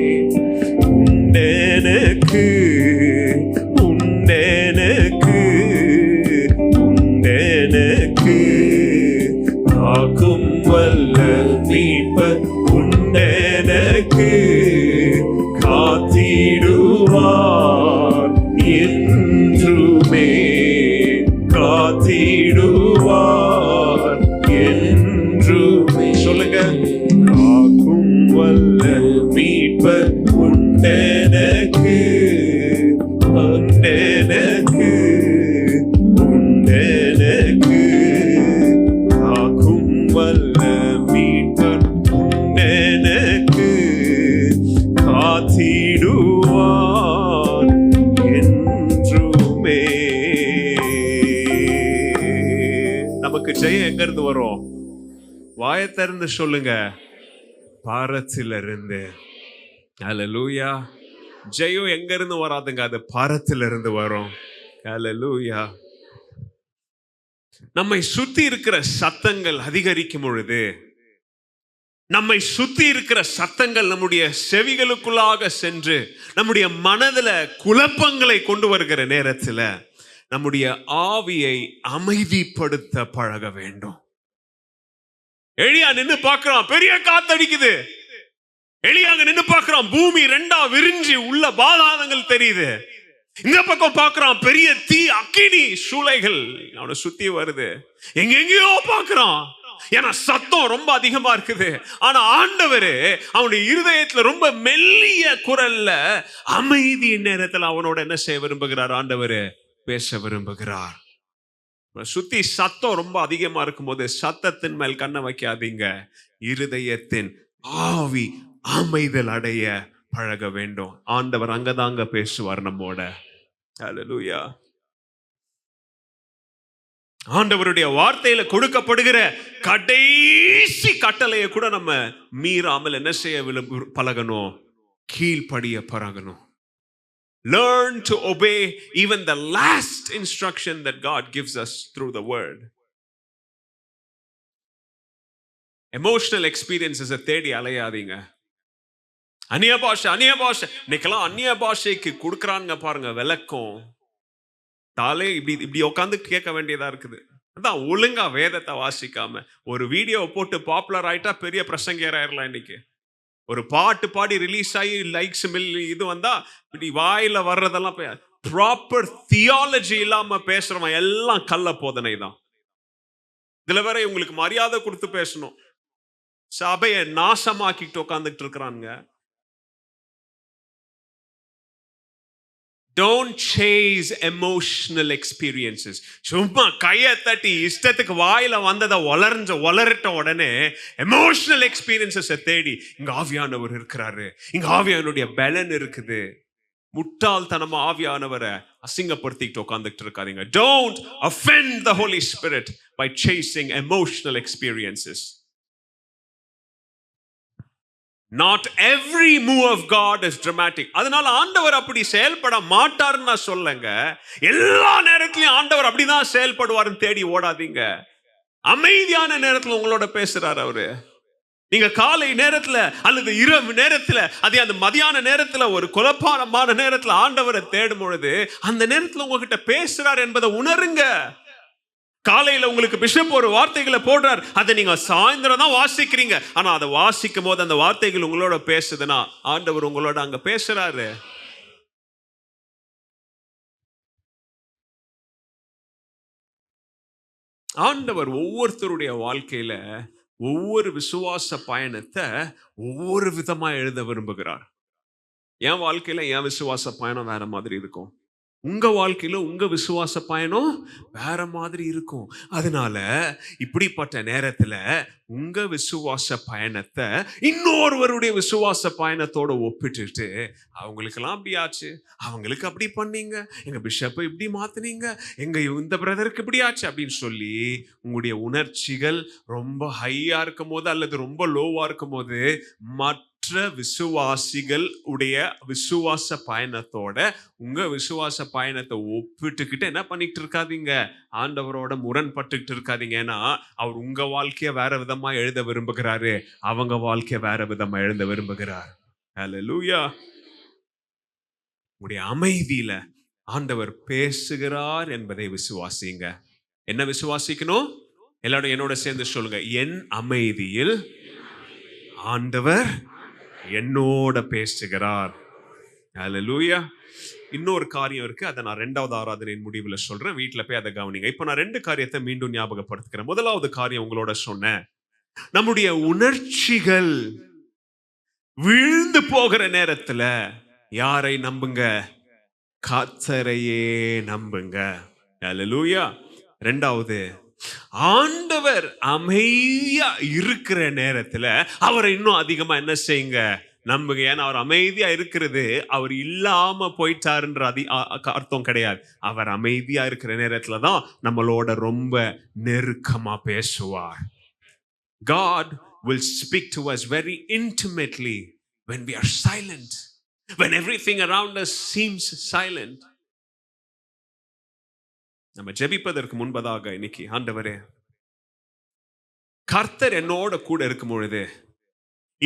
உண்டெனக்கு, உண்டெனக்கு, உண்டெனக்கு, காக்கும் வல்ல மீட்பர் உண்டெனக்கு, காத்திடுவார் என்றுமே, காத்திடுவார் என்றுமே. சொல்லுங்க. காக்கும் வல்ல மீட்பர் உண்டெனக்கு, உண்டெனக்கு, உண்டெனக்கு, காக்கும் வல்ல மீட்பர் உண்டெனக்கு, காத்திடுவார் என்றுமே. நமக்கு ஜெயம் எங்க இருந்து வரும்? வாயை திறந்து சொல்லுங்க, பாரத்திலிருந்து. ஹல்லேலூயா. ஜெயம் எங்க இருந்து வராதுங்க, அது பாரத்திலிருந்து வரும். ஹல்லேலூயா. நம்மை சுத்தி இருக்கிற சத்தங்கள் அதிகரிக்கும் பொழுது நம்மை சுத்தி இருக்கிற சத்தங்கள் நம்முடைய செவிகளுக்குள்ளாக சென்று நம்முடைய மனதில் குழப்பங்களை கொண்டு வருகிற நேரத்தில் நம்முடைய ஆவியை அமைதிப்படுத்த பழக வேண்டும். எலியா நின்னு பார்க்கிறான், பெரிய காத்தடிக்குது. எலியாங்க நின்னு பார்க்கிறான், பூமி ரெண்டா விரிஞ்சு உள்ள பாதாளங்கள் தெரியுது. இந்த பக்கம் பார்க்கிறான், பெரிய தீ அக்கினி சூளைகள் அவனை சுத்தி வருது. எங்கெங்கயோ பார்க்கிறான், ஏன்னா சத்தம் ரொம்ப அதிகமா இருக்குது. ஆனா ஆண்டவரு அவனுடைய இருதயத்துல ரொம்ப மெல்லிய குரல்ல அமைதி நேரத்தில் அவனோட என்ன செய்ய விரும்புகிறார்? ஆண்டவரு பேச விரும்புகிறார். சுத்தி சத்தம் ரொம்ப அதிகமா இருக்கும் போது சத்தத்தின் மேல் கண்ணை வைக்காதீங்க. இருதயத்தின் ஆவி அமைதல் அடைய பழக வேண்டும். ஆண்டவர் அங்கதாங்க பேசுவார் நம்மோட. ஹல்லேலூயா. ஆண்டவருடைய வார்த்தையில கொடுக்கப்படுகிற கடைசி கட்டளையை கூட நம்ம மீறாமல் என்ன செய்ய பழகணும்? கீழ்ப்படிய பழகணும். Learn to obey even the last instruction that God gives us through the word. Emotional experiences தேடி அலையாதீங்க. அந்நிய பாஷை இன்னைக்கெல்லாம் அந்நிய பாஷைக்கு கொடுக்குறாங்க பாருங்க விளக்கம். தாலே இப்படி உட்காந்து கேட்க வேண்டியதா இருக்குது. அதான் ஒழுங்கா வேதத்தை வாசிக்காம ஒரு வீடியோ போட்டு பாப்புலர் ஆயிட்டா பெரிய பிரசங்கியர் ஆயிரலாம். இன்னைக்கு ஒரு பாட்டு பாடி ரிலீஸ் ஆகி லைக்ஸ் இது வந்தா இப்படி வாயில வர்றதெல்லாம் ப்ராப்பர் தியாலஜி இல்லாம பேசுறவன் எல்லாம் கள்ள போதனை தான். இதுல வேற உங்களுக்கு மரியாதை கொடுத்து பேசணும். சபையை நாசமாக்கிட்டு உட்காந்துட்டு இருக்கிறானுங்க. Don't chase emotional experiences. சும்மா கையை தட்டி இஷ்டத்துக்கு வாயில வந்ததை வளர்ட்ட உடனே எமோஷனல் எக்ஸ்பீரியன்சஸ் தேடி இங்க ஆவியானவர் இருக்கிறாரு, இங்க ஆவியானுடைய பலன் இருக்குது. முட்டாள்தனமா ஆவியானவரை அசிங்கப்படுத்திட்டு உட்கார்ந்துட்டு இருக்காதீங்க. Don't offend the Holy Spirit by chasing emotional experiences. Not every move of God is dramatic. அதனால ஆண்டவர் அப்படி செயல்பட மாட்டார்னு சொல்லுங்க. எல்லா நேரத்திலும் ஆண்டவர் அப்படிதான் செயல்படுவார்னு தேடி ஓடாதீங்க. அமைதியான நேரத்தில் உங்களோட பேசுறாரு அவரு. நீங்க காலை நேரத்துல அல்லது இரவு நேரத்துல அதே அந்த மதியான நேரத்துல ஒரு குழப்பமான நேரத்துல ஆண்டவரை தேடும் பொழுது அந்த நேரத்துல உங்ககிட்ட பேசுறார் என்பதை உணருங்க. காலையில உங்களுக்கு பிஷப் ஒரு வார்த்தைகளை போடுறார், அதை நீங்க சாயந்தரம் தான் வாசிக்கிறீங்க. ஆனா அதை வாசிக்கும் போது அந்த வார்த்தைகள் உங்களோட பேசுதுன்னா ஆண்டவர் உங்களோட அங்க பேசுறாரு. ஆண்டவர் ஒவ்வொருத்தருடைய வாழ்க்கையில ஒவ்வொரு விசுவாச பயணத்தை ஒவ்வொரு விதமா எழுத விரும்புகிறார். என் வாழ்க்கையில என் விசுவாச பயணம் வேற மாதிரி இருக்கும். உங்க வாழ்க்கையில உங்க விசுவாச பயணம் வேற மாதிரி இருக்கும். அதனால இப்படிப்பட்ட நேரத்துல உங்க விசுவாச பயணத்தை இன்னொருவருடைய விசுவாச பயணத்தோட ஒப்பிட்டுட்டு அவங்களுக்கெல்லாம் அப்படி ஆச்சு, அவங்களுக்கு அப்படி பண்ணீங்க, எங்க பிஷப்பை இப்படி மாத்தினீங்க, எங்க இந்த பிரதருக்கு இப்படி ஆச்சு அப்படின்னு சொல்லி உங்களுடைய உணர்ச்சிகள் ரொம்ப ஹையா இருக்கும் போது அல்லது ரொம்ப லோவா இருக்கும் போது மற்ற விசுவாசிகள் உடைய விசுவாச பயணத்தோட உங்க விசுவாச பயணத்தை ஒப்பிட்டுக்கிட்டு என்ன பண்ணிட்டு இருக்காதீங்க, ஆண்டவரோட முரண்பட்டுக்கிட்டு இருக்காதீங்க. ஏன்னா அவர் உங்க வாழ்க்கைய வேற விதமா எழுத விரும்புகிறாரு, அவங்க வாழ்க்கைய வேற விதமா எழுத விரும்புகிறார். ஹல்லேலூயா. உடைய அமைதியில ஆண்டவர் பேசுகிறார் என்பதை விசுவாசிங்க. என்ன விசுவாசிக்கணும்? எல்லாரும் என்னோட சேர்ந்து சொல்லுங்க, என் அமைதியில் ஆண்டவர் என்னோட பேசுகிறார். ஹல்லேலூயா. இன்னொரு காரியம் இருக்கு, அதை நான் 2வது ஆராதனையின் முடிவுல சொல்றேன். வீட்டுல போய் அதை கவனிங்க. இப்ப நான் 2 காரியத்தை மீண்டும் ஞாபகப்படுத்துகிறேன். முதலாவது காரியம் உங்களோட சொன்னேன், நம்முடைய உணர்ச்சிகள் விழுந்து போகிற நேரத்துல யாரை நம்புங்க? கர்த்தரையே நம்புங்க. ஹல்லேலூயா. 2வது, ஆண்டவர் அமைதியா இருக்கிற நேரத்துல அவரை இன்னும் அதிகமா என்ன செய்யுங்க? நம்புங்க. ஏன்னா அவர் அமைதியா இருக்கிறது அவர் இல்லாம போயிட்டாருன்ற அர்த்தம் கிடையாது. அவர் அமைதியா இருக்கிற நேரத்துல தான் நம்மளோட ரொம்ப நெருக்கமா பேசுவார். God will speak to us very intimately when we are silent, when everything around us seems silent. நம்ம ஜெபிப்பதற்கு முன்பதாக இன்னைக்கு, ஆண்டவரே, கர்த்தர் என்னோட கூட இருக்கும் பொழுது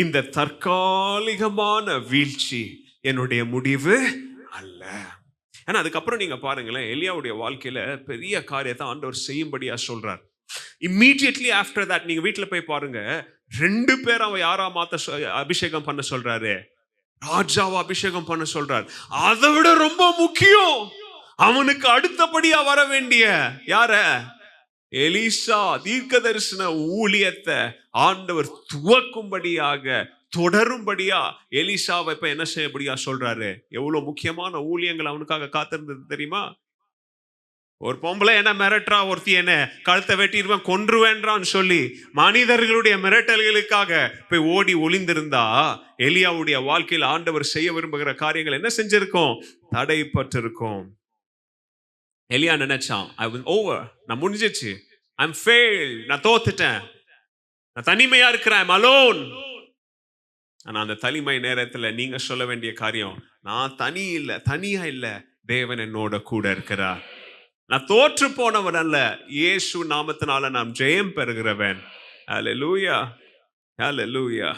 இந்த தற்காலிகமான வீழ்ச்சி என்னுடைய முடிவு அல்ல. ஆனா அதுக்கப்புறம் நீங்க பாருங்களேன், எலியாவுடைய வாழ்க்கையில பெரிய காரியத்தை ஆண்டவர் செய்யும்படியா சொல்றார். இம்மீடியட்லி ஆஃப்டர் தட் நீங்க வீட்டுல போய் பாருங்க, 2 பேர் அவன் யாரா அபிஷேகம் பண்ண சொல்றாரு, ராஜாவை அபிஷேகம் பண்ண சொல்றார். அதை விட ரொம்ப முக்கியம், அவனுக்கு அடுத்தபடியா வர வேண்டிய யார, எலிசா தீர்க்க தரிசன ஊழியத்தை ஆண்டவர் துவக்கும்படியாக தொடரும்படியா எலிசாவை இப்ப என்ன செய்யபடியா சொல்றாரு. எவ்வளவு முக்கியமான ஊழியங்கள் அவனுக்காக காத்திருந்தது தெரியுமா? ஒரு பொம்பளை என்ன மிரட்டா, ஒருத்தி என்ன கழுத்தை வெட்டிடுவேன் கொன்றுவேன்றான்னு சொல்லி மனிதர்களுடைய மிரட்டல்களுக்காக போய் ஓடி ஒளிந்திருந்தா எலியாவுடைய வாழ்க்கையில் ஆண்டவர் செய்ய விரும்புகிற காரியங்கள் என்ன செஞ்சிருக்கும், தடைப்பட்டிருக்கும். எலியா நினைச்சான், ஐ வாஸ் ஓவர், நான் முடிஞ்சிச்சு, ஐ அம் ஃபெயில்ட், நான் தோத்துட்டேன், நான் தனிமையா இருக்கிறேன், ஐ அம் அலோன். ஆனா அந்த தனிமை நேரத்துல நீங்க சொல்ல வேண்டிய காரியம், நான் தனியா இல்ல, தேவன் என்னோட கூட இருக்கிறார். நான் தோற்று போனவன் அல்ல, இயேசு நாமத்தினால நாம் ஜெயம் பெறுகிறவன். ஹல்லேலூயா, ஹல்லேலூயா.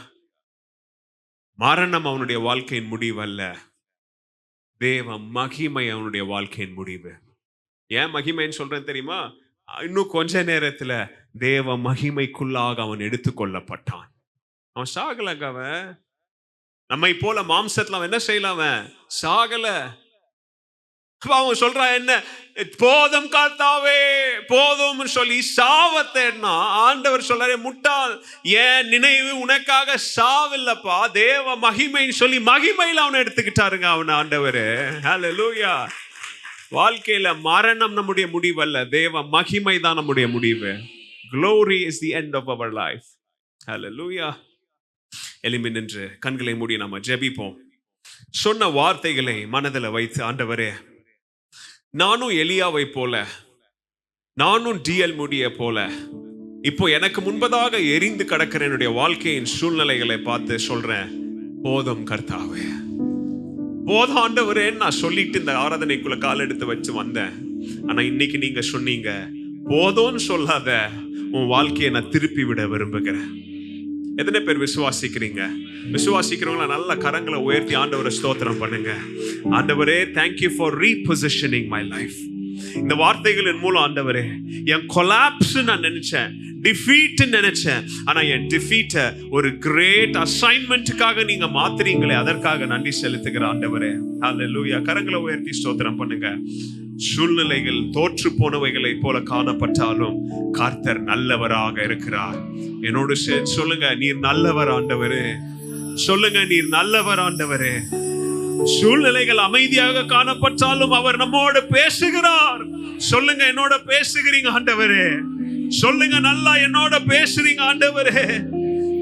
மரணம் அவனுடைய வாழ்க்கையின் முடிவு அல்ல, தேவ மகிமை அவனுடைய வாழ்க்கையின் முடிவு. ஏன் மகிமைன்னு சொல்றேன் தெரியுமா? இன்னும் கொஞ்ச நேரத்துல தேவ மகிமைக்குள்ளாக அவன் எடுத்துக்கொள்ளப்பட்டான். அவன் சாகலங்க. அவன் நம்மை போல மாம்சத்துல அவன் என்ன செய்யலாம், அவன் சாகல. அவன் சொல்றான், என்ன போதும் கர்த்தாவே போதும் சொல்லி சாவத்தேன்னா ஆண்டவர் சொல்றாரு, முட்டாள், ஏன் நினைவு உனக்காக சாவில்லப்பா, தேவ மகிமைன்னு சொல்லி மகிமையில அவனை எடுத்துக்கிட்டாருங்க அவன் ஆண்டவர். ஹல்லேலூயா. வாழ்க்கையில மரணம் நம்முடைய முடிவு அல்ல, தேவ மகிமை தான் நம்முடைய முடிவு. Glory is the end of our life. Hallelujah. எளிமை நின்று கண்களை மூடி நாம ஜெபிப்போம். சொன்ன வார்த்தைகளை மனதில் வைத்து, ஆண்டவரே, நானும் எலியாவை போல, நானும் டிஎல் மூடியை போல இப்போ எனக்கு முன்பதாக எரிந்து கிடக்கிற என்னுடைய வாழ்க்கையின் சூழ்நிலைகளை பார்த்து சொல்றேன், போதும் கர்த்தாவே, போதும் ஆண்டவரே. நான் சொல்லிட்டு இந்த ஆராதனைக்குள்ள கால் எடுத்து வச்சு வந்தேன். ஆனா இன்னைக்கு நீங்க சொன்னீங்க, போதும்னு சொல்லாத, உன் வாழ்க்கையை நான் திருப்பி விட விரும்புகிறேன். எத்தனை பேர் விசுவாசிக்கிறீங்க? விசுவாசிக்கிறவங்கள நல்ல கரங்களை உயர்த்தி ஆண்டவரை ஸ்தோத்திரம் பண்ணுங்க. ஆண்டவரே, தேங்க்யூ ஃபார் ரீபொசிஷனிங் மை லைஃப். இந்த வார்த்தைகளின் மூலம் ஆண்டவரே, என் கொலாப்ஸ் நான் நினைச்சேன், டிஃபீட் நினைச்சேன், ஆனா என் டிஃபீட்டை ஒரு கிரேட் அசைன்மெண்ட்டுக்காக நீங்க மாத்துறீங்களே, அதற்காக நன்றி செலுத்துகிற ஆண்டவரே. ஹல்லேலூயா. கரங்களை உயர்த்தி ஸ்தோத்திரம் பண்ணுங்க. சூழ்நிலைகள் தோற்று போனவைகளை போல காணப்பட்டாலும் கர்த்தர் நல்லவராக இருக்கிறார். என்னோடு சொல்லுங்க, நீர் நல்லவர் ஆண்டவரே. சொல்லுங்க, நீர் நல்லவர் ஆண்டவரே. சூழ்நிலைகள் அமைதியாக காணப்பட்டாலும் அவர் நம்மோடு பேசுகிறார். சொல்லுங்க, என்னோட பேசுகிறீங்க ஆண்டவரே. சொல்லுங்க, நல்லா என்னோட பேசுறீங்க ஆண்டவரே.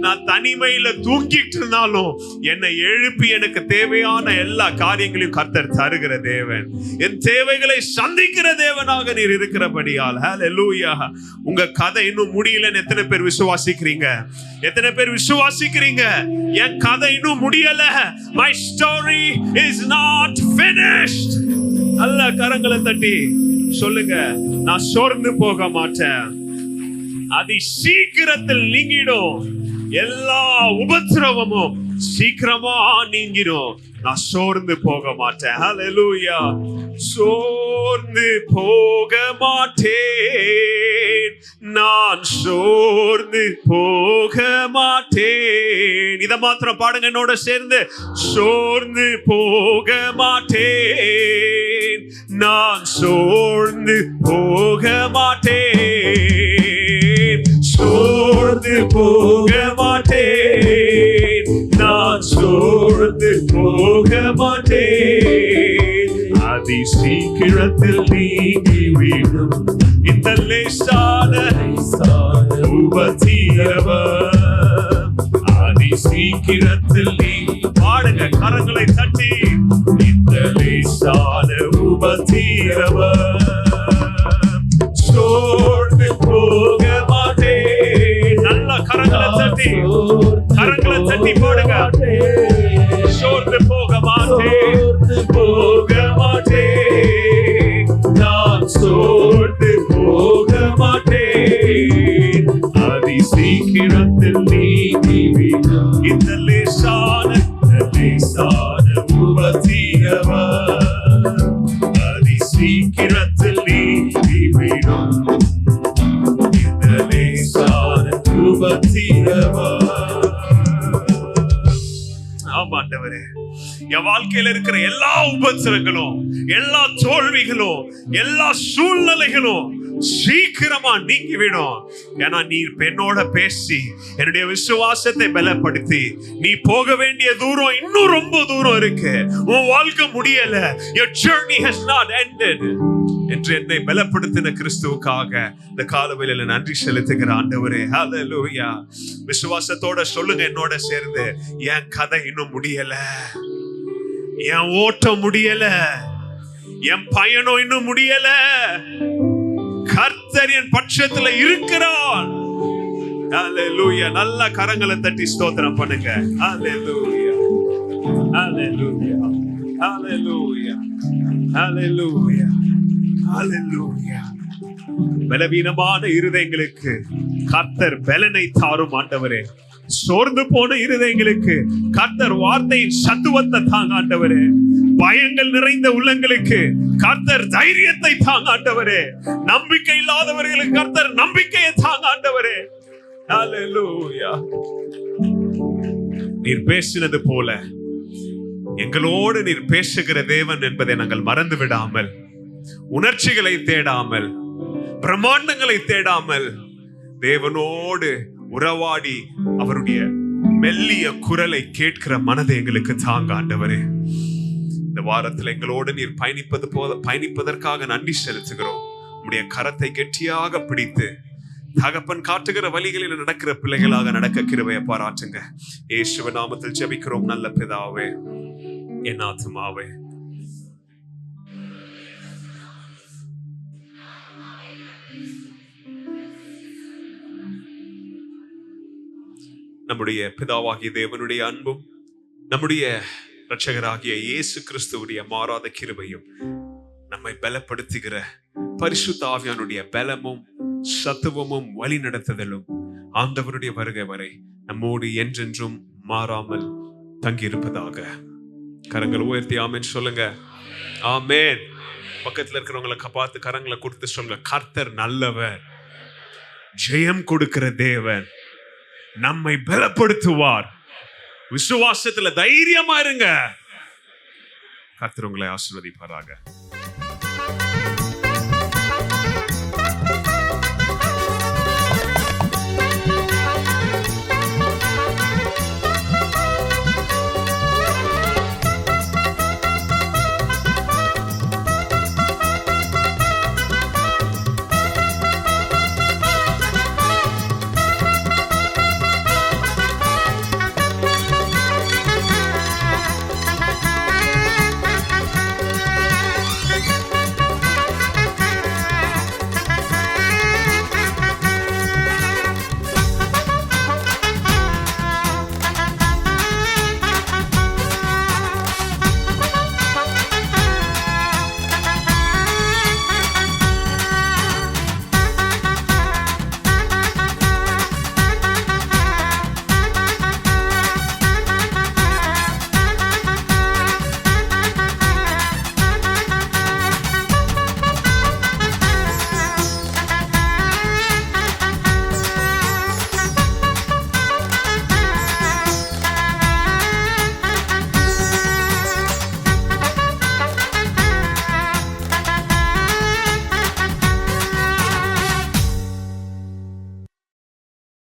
நான் தனிமையில தூங்கிட்டு இருந்தாலும் என்னை எழுப்பி எனக்கு தேவையான எல்லா காரியங்களையும் கர்த்தர் தருகிற தேவன், என் தேவைகளை சந்திக்கிற தேவனாக நீர் இருக்கிறபடியால் ஹல்லேலூயா. உங்க கதை இன்னும் முடியலன்னு எத்தனை பேர் விசுவாசிக்கிறீங்க? எத்தனை பேர் விசுவாசிக்கிறீங்க? என் கதை இன்னும் முடியல. My story is not finished. நல்ல கரங்களை தட்டி சொல்லுங்க, நான் சோர்ந்து போக மாட்டேன். அதி சீக்கிரத்தில் நீங்கிடும். எல்லா உபத்திரவமும் சீக்கிரமா நீங்கிடும். நான் சோர்ந்து போக மாட்டேன். ஹல்லேலூயா. சோர்ந்து போக மாட்டேன், நான் சோர்ந்து போக மாட்டேன். இத மாத்திரம் பாடுங்க என்னோட சேர்ந்து. சோர்ந்து போக மாட்டேன், நான் சோர்ந்து போக மாட்டேன். சோர்ந்து போக மாட்டேன், நான் சோர்ந்து போக மாட்டேன். அதி சீக்கிரத்தில் நீங்கிவிடும் இந்த லேசான உபத்திரவம். அதி சீக்கிரத்தில் நீ பாடுங்க கரங்களை தட்டி, இந்த லேசான உபத்திரவம். சோர்ந்து போக மாட்டேன். நல்ல கரங்களை தட்டி, கரங்களை தட்டி போடுங்க. சோர்ந்து போக மாட்டேன், போக மாட்டேன், நான் சோர்ந்து போக மாட்டேன். அதி சீக்கிரத்தில் நீங்கிவிடும் இந்த தாரும் ஆண்டவரே. என் வாழ்க்கையில இருக்கிற எல்லா உபத்திரங்களும், எல்லா தோல்விகளும், எல்லா சூழ்நிலைகளும் சீக்கிரமா நீங்கிவிடும். ஏன்னா நீர் என்னோட பேசி என்னுடைய விசுவாசத்தை பலப்படுத்தி, நீ போக வேண்டிய தூரம் இன்னும் ரொம்ப தூரம் இருக்கு, உன் வாழ்க்கை முடியல, your journey has not ended என்று என்னை பலப்படுத்தின கிறிஸ்துவுக்காக இந்த காலவேளையில நன்றி செலுத்துகிற ஆண்டவரே. ஹல்லேலூயா. விசுவாசத்தோட சொல்லுங்க என்னோட சேர்ந்து, என் கதை இன்னும் முடியல, என் ஓட்டம் முடியல, என் பயணம் இன்னும் முடியல, கர்த்தர் என் பட்சத்துல இருக்கிறார். ஹல்லேலூயா. நல்ல கரங்களை தட்டி ஸ்தோத்திரம் பண்ணுங்க. ஹல்லேலூயா, ஹல்லேலூயா, ஹல்லேலூயா, ஹல்லேலூயா, ஹல்லேலூயா. பலவீனமான இருதயங்களுக்கு கர்த்தர் பலனை தாரும் ஆண்டவரே. சோர்ந்து போன இருதயங்களுக்கு கர்த்தர் வார்த்தையின் சத்துவத்தை தாங்க ஆண்டவரே. பயங்கள் நிறைந்த உள்ளங்களுக்கு கர்த்தர் தைரியத்தை தாங்க ஆண்டவரே. நம்பிக்கை இல்லாதவர்களுக்கு கர்த்தர் நம்பிக்கையை தாங்க ஆண்டவரே. ஹல்லேலூயா. நீர் பேசினது போல எங்களோடு நீர் பேசுகிற தேவன் என்பதை நாங்கள் மறந்து விடாமல், உணர்ச்சிகளை தேடாமல், பிரமாண்டங்களை தேடாமல், தேவனோடு உறவாடி அவருடைய மெல்லிய குரலை கேட்கிற மனதை எங்களுக்கு தாங்க ஆண்டவரே. இந்த வாரத்தில் எங்களோடு நீர் பயணிப்பதற்காக நன்றி செலுத்துகிறோம். உம்முடைய கரத்தை கெட்டியாக பிடித்து தகப்பன் காட்டுகிற வழிகளில் நடக்கிற பிள்ளைகளாக நடக்க கிருபையை பாராட்டுங்க. இயேசுவின் நாமத்தில் ஜெபிக்கிறோம் நல்ல பிதாவே. என் ஆத்துமாவே நம்முடைய பிதாவாகிய தேவனுடைய அன்பும் நம்முடைய இரட்சகராகிய இயேசு கிறிஸ்துவுடைய மாறாத கிருபையும் நம்மை பலப்படுத்துகிற பரிசுத்த ஆவியானுடைய பலமும் சத்துவமும் வழி நடத்துதலும் ஆண்டவருடைய வருகை வரை நம்மோடு என்றென்றும் மாறாமல் தங்கியிருப்பதாக. கரங்களை உயர்த்தி ஆமென் சொல்லுங்க. ஆமென். பக்கத்துல இருக்கிறவங்களை பார்த்து கரங்களை கொடுத்து சொல்லுங்க, கர்த்தர் நல்லவர், ஜெயம் கொடுக்கிற தேவன், நம்மை பலப்படுத்துவார். விசுவாசத்துல தைரியமா இருங்க. கர்த்தர் உங்களை ஆசீர்வதிப்பாராக.